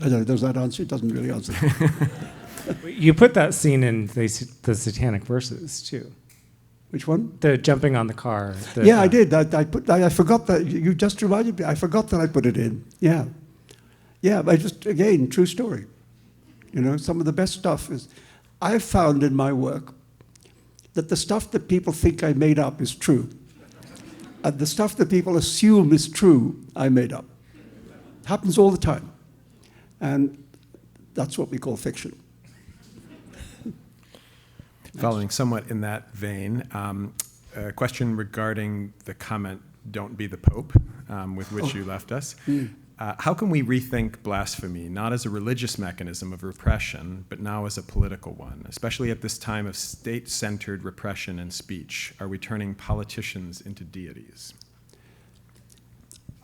I don't know, does that answer? It doesn't really answer. You put that scene in the Satanic Verses, too. Which one? The jumping on the car. Yeah, I did. I forgot that. You just reminded me. I forgot that I put it in. Yeah. Yeah, but again, true story. Some of the best stuff is, I've found in my work that the stuff that people think I made up is true. And the stuff that people assume is true, I made up. It happens all the time. And that's what we call fiction. Following somewhat in that vein, a question regarding the comment, "Don't be the Pope," with which you left us. How can we rethink blasphemy, not as a religious mechanism of repression, but now as a political one, especially at this time of state-centered repression and speech? Are we turning politicians into deities?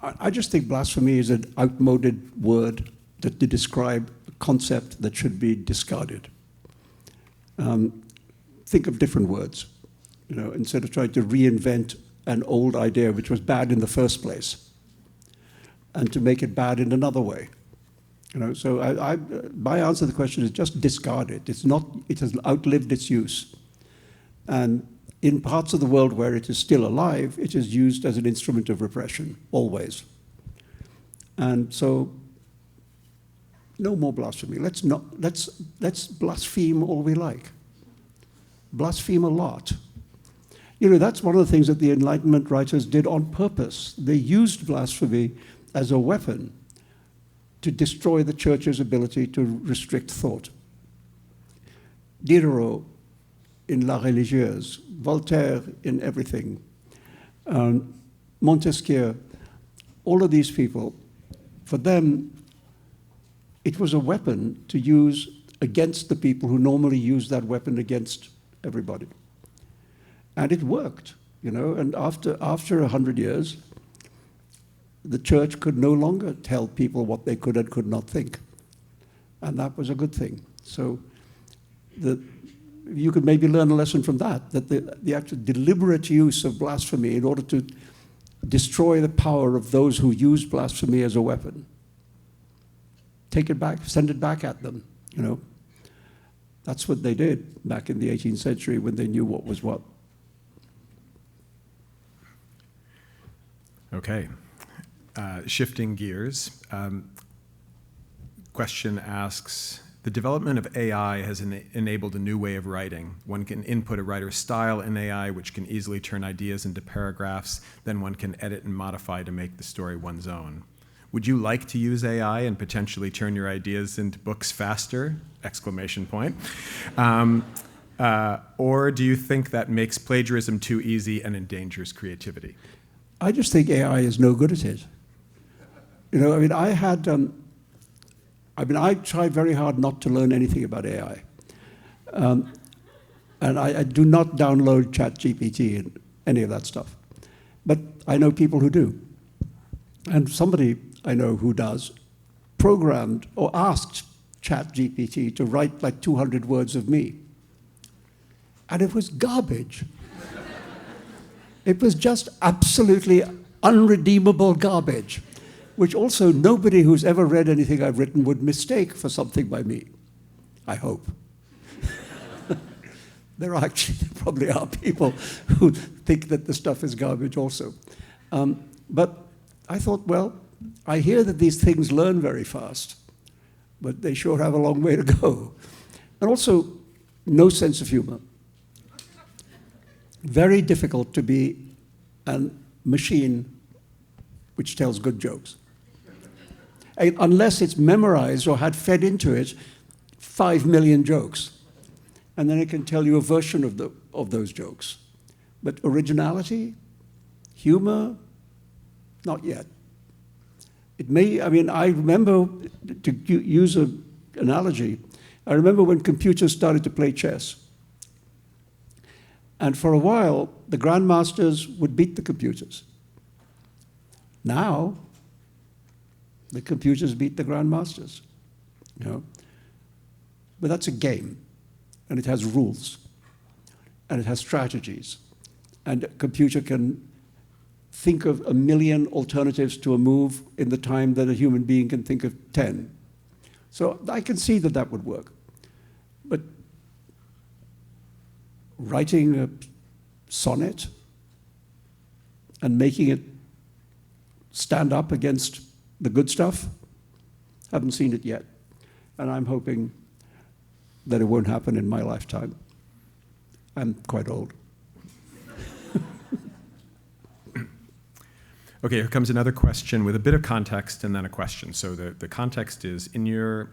I just think blasphemy is an outmoded word to describe a concept that should be discarded. Think of different words, instead of trying to reinvent an old idea which was bad in the first place, and to make it bad in another way. So my answer to the question is just discard it. It has outlived its use. And in parts of the world where it is still alive, it is used as an instrument of repression, always. And so, no more blasphemy. Let's blaspheme all we like. Blaspheme a lot. That's one of the things that the Enlightenment writers did on purpose. They used blasphemy as a weapon to destroy the church's ability to restrict thought. Diderot in La Religieuse, Voltaire in Everything, Montesquieu, all of these people, for them, it was a weapon to use against the people who normally use that weapon against everybody. And it worked, and after 100 years, the church could no longer tell people what they could and could not think. And that was a good thing. So you could maybe learn a lesson from that the actual deliberate use of blasphemy in order to destroy the power of those who use blasphemy as a weapon. Take it back, send it back at them, That's what they did back in the 18th century when they knew what was what. Okay. Shifting gears, question asks, The development of AI has enabled a new way of writing. One can input a writer's style in AI, which can easily turn ideas into paragraphs. Then one can edit and modify to make the story one's own. Would you like to use AI and potentially turn your ideas into books faster? Exclamation point. Or do you think that makes plagiarism too easy and endangers creativity? I just think AI is no good at it. I tried very hard not to learn anything about AI. And I do not download ChatGPT and any of that stuff. But I know people who do. And somebody I know who does programmed or asked ChatGPT to write like 200 words of me. And it was garbage. It was just absolutely unredeemable garbage, which also nobody who's ever read anything I've written would mistake for something by me, I hope. There probably are people who think that the stuff is garbage also. But I thought, well, I hear that these things learn very fast, but they sure have a long way to go. And also, no sense of humor. Very difficult to be a machine which tells good jokes. Unless it's memorized or had fed into it 5 million jokes. And then it can tell you a version of those jokes. But originality, humor, not yet. I remember, to use an analogy, I remember when computers started to play chess. And for a while, the grandmasters would beat the computers. Now, the computers beat the grandmasters. But that's a game, and it has rules, and it has strategies. And a computer can think of 1 million alternatives to a move in the time that a human being can think of 10. So I can see that that would work. But writing a sonnet and making it stand up against the good stuff, haven't seen it yet. And I'm hoping that it won't happen in my lifetime. I'm quite old. Okay, here comes another question with a bit of context and then a question. So the context is, in your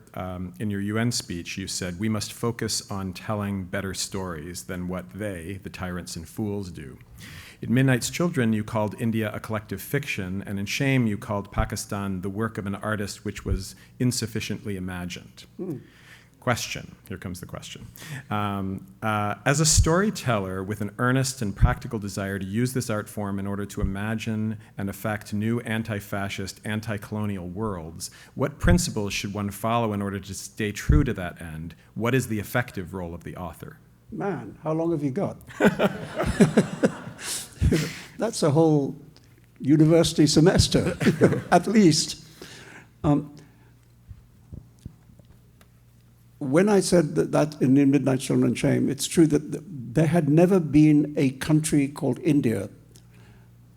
UN speech, you said, we must focus on telling better stories than what they, the tyrants and fools, do. In Midnight's Children, you called India a collective fiction, and in Shame, you called Pakistan the work of an artist which was insufficiently imagined. Question, here comes the question. As a storyteller with an earnest and practical desire to use this art form in order to imagine and affect new anti-fascist, anti-colonial worlds, what principles should one follow in order to stay true to that end? What is the effective role of the author? Man, how long have you got? That's a whole university semester, at least. When I said that in Midnight Children and Shame, it's true that there had never been a country called India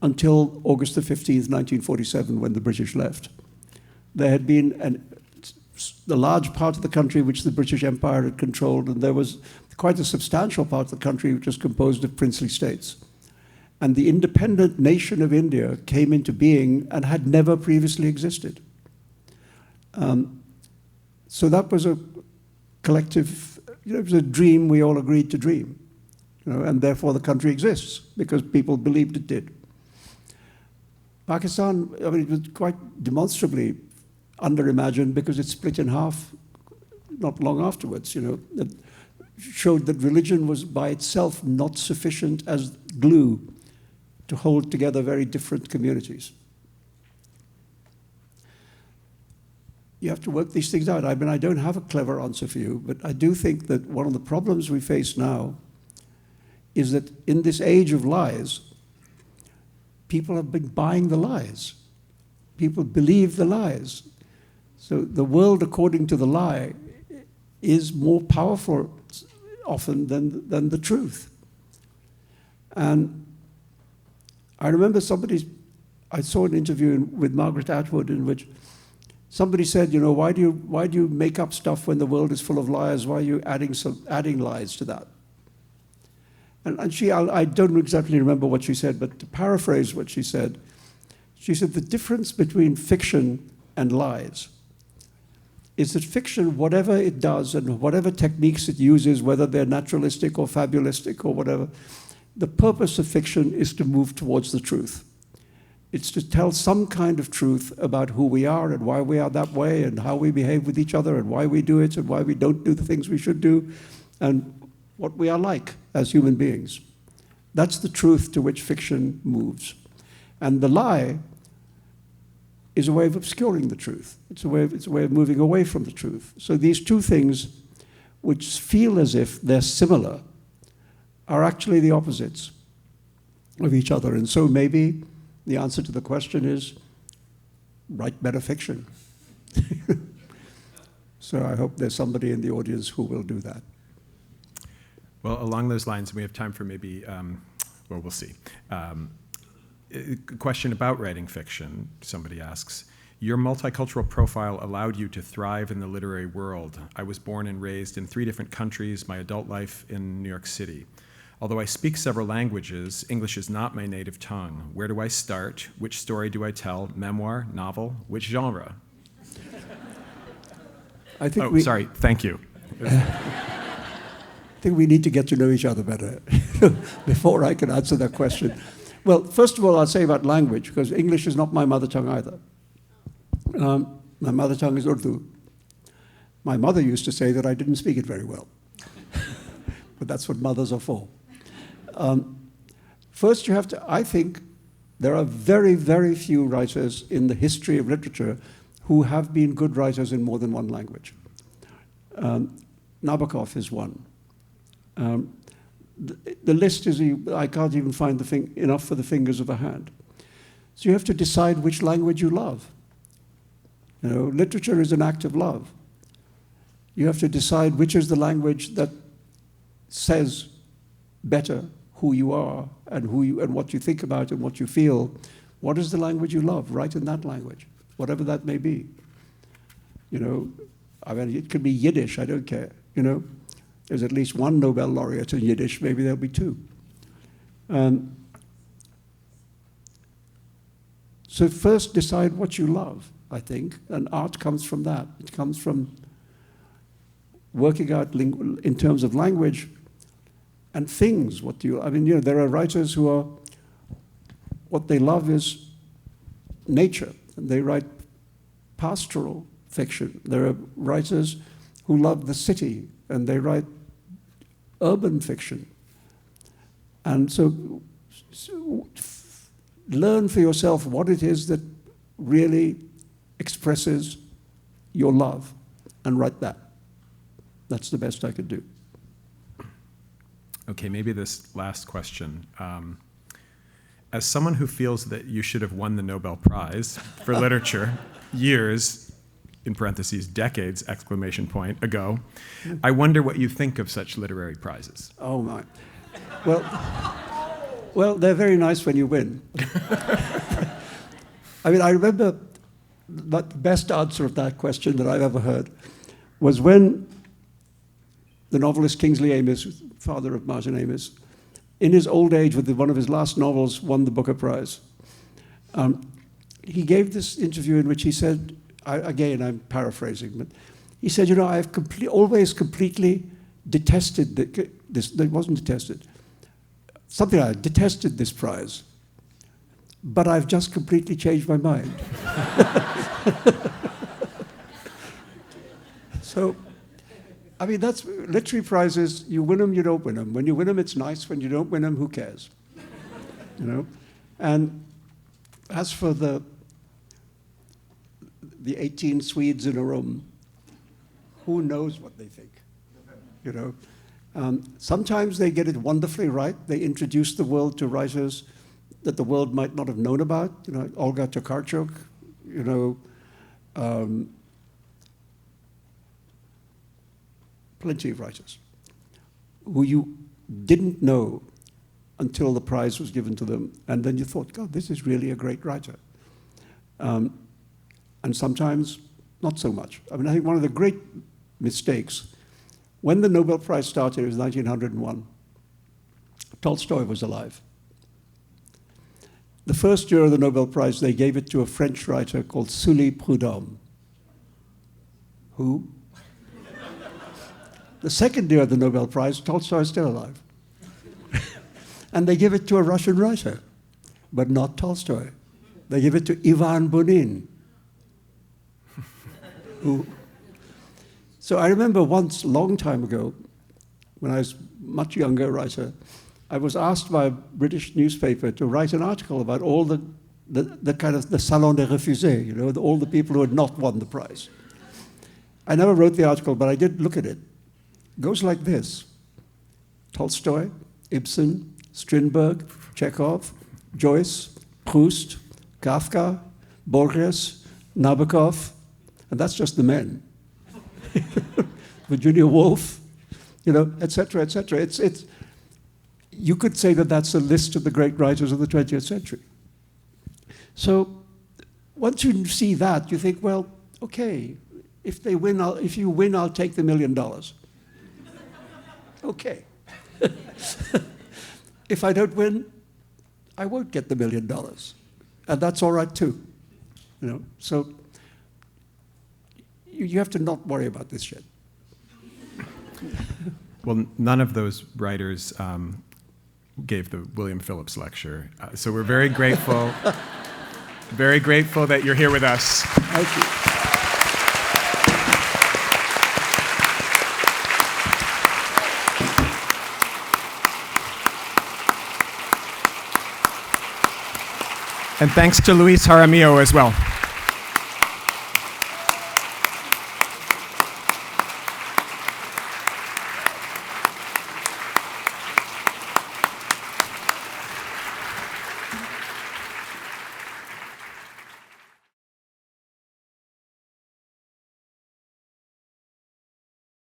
until August the 15th, 1947, when the British left. There had been the large part of the country which the British Empire had controlled, and there was quite a substantial part of the country which was composed of princely states. And the independent nation of India came into being and had never previously existed. So that was a collective, it was a dream we all agreed to dream, and therefore the country exists because people believed it did. Pakistan, it was quite demonstrably under-imagined because it split in half not long afterwards, It showed that religion was by itself not sufficient as glue to hold together very different communities. You have to work these things out. I don't have a clever answer for you, but I do think that one of the problems we face now is that in this age of lies, people have been buying the lies. People believe the lies. So the world according to the lie is more powerful often than the truth. And I remember I saw an interview with Margaret Atwood in which Somebody said, why do you make up stuff when the world is full of liars? Why are you adding lies to that? And I don't exactly remember what she said, but to paraphrase what she said the difference between fiction and lies is that fiction, whatever it does and whatever techniques it uses, whether they're naturalistic or fabulistic or whatever, the purpose of fiction is to move towards the truth. It's to tell some kind of truth about who we are and why we are that way and how we behave with each other and why we do it and why we don't do the things we should do and what we are like as human beings. That's the truth to which fiction moves. And the lie is a way of obscuring the truth. It's a way of moving away from the truth. So these two things, which feel as if they're similar, are actually the opposites of each other. And so maybe the answer to the question is, write better fiction. So I hope there's somebody in the audience who will do that. Well, along those lines, we have time for maybe, well, we'll see. A question about writing fiction, somebody asks, your multicultural profile allowed you to thrive in the literary world. I was born and raised in 3 different countries, my adult life in New York City. Although I speak several languages, English is not my native tongue. Where do I start? Which story do I tell? Memoir? Novel? Which genre? Sorry, thank you. I think we need to get to know each other better before I can answer that question. Well, first of all, I'll say about language, because English is not my mother tongue either. My mother tongue is Urdu. My mother used to say that I didn't speak it very well. But that's what mothers are for. First, you have to, I think, there are very, very few writers in the history of literature who have been good writers in more than one language. Nabokov is one. The list is, I can't even find enough for the fingers of a hand. So you have to decide which language you love. Literature is an act of love. You have to decide which is the language that says better who you are and what you think about and what you feel. What is the language you love? Write in that language, whatever that may be. It could be Yiddish, I don't care, There's at least one Nobel laureate in Yiddish, maybe there'll be 2. So first decide what you love, I think, and art comes from that. It comes from working out in terms of language and things. There are writers who are, what they love is nature, and they write pastoral fiction. There are writers who love the city, and they write urban fiction. And so learn for yourself what it is that really expresses your love and write that. That's the best I could do. Okay, maybe this last question. As someone who feels that you should have won the Nobel Prize for literature years, in parentheses, decades, exclamation point, ago, I wonder what you think of such literary prizes. Oh, my. Well, they're very nice when you win. I remember the best answer of that question that I've ever heard was when the novelist Kingsley Amis, father of Martin Amis, in his old age with one of his last novels, won the Booker Prize. He gave this interview in which he said, again, I'm paraphrasing, but he said, I've always completely detested this. It wasn't detested. Something like detested this prize, but I've just completely changed my mind. So, that's literary prizes. You win them, you don't win them. When you win them, it's nice. When you don't win them, who cares? And as for the 18 Swedes in a room, who knows what they think? Sometimes they get it wonderfully right. They introduce the world to writers that the world might not have known about. Olga Tokarczuk, plenty of writers who you didn't know until the prize was given to them, and then you thought, God, this is really a great writer. And sometimes not so much. I mean, I think one of the great mistakes, when the Nobel Prize started, it was 1901, Tolstoy was alive. The first year of the Nobel Prize, they gave it to a French writer called Sully Prudhomme. Who? The second year of the Nobel Prize, Tolstoy is still alive. And they give it to a Russian writer, but not Tolstoy. They give it to Ivan Bunin. Who? So I remember once, a long time ago, when I was a much younger writer, I was asked by a British newspaper to write an article about all the kind of the Salon des Refusés, you know, all the people who had not won the prize. I never wrote the article, but I did look at it. It goes like this: Tolstoy, Ibsen, Strindberg, Chekhov, Joyce, Proust, Kafka, Borges, Nabokov, and that's just the men. Virginia Woolf, you know, et cetera, et cetera. It's you could say that that's a list of the great writers of the 20th century. So once you see that, you think, well, okay, if you win, I'll take the $1 million. Okay. If I don't win, I won't get the $1 million. And that's all right too. You know, so you have to not worry about this shit. Well, none of those writers gave the William Phillips lecture. So we're very grateful that you're here with us. Thank you. And thanks to Luis Jaramillo as well.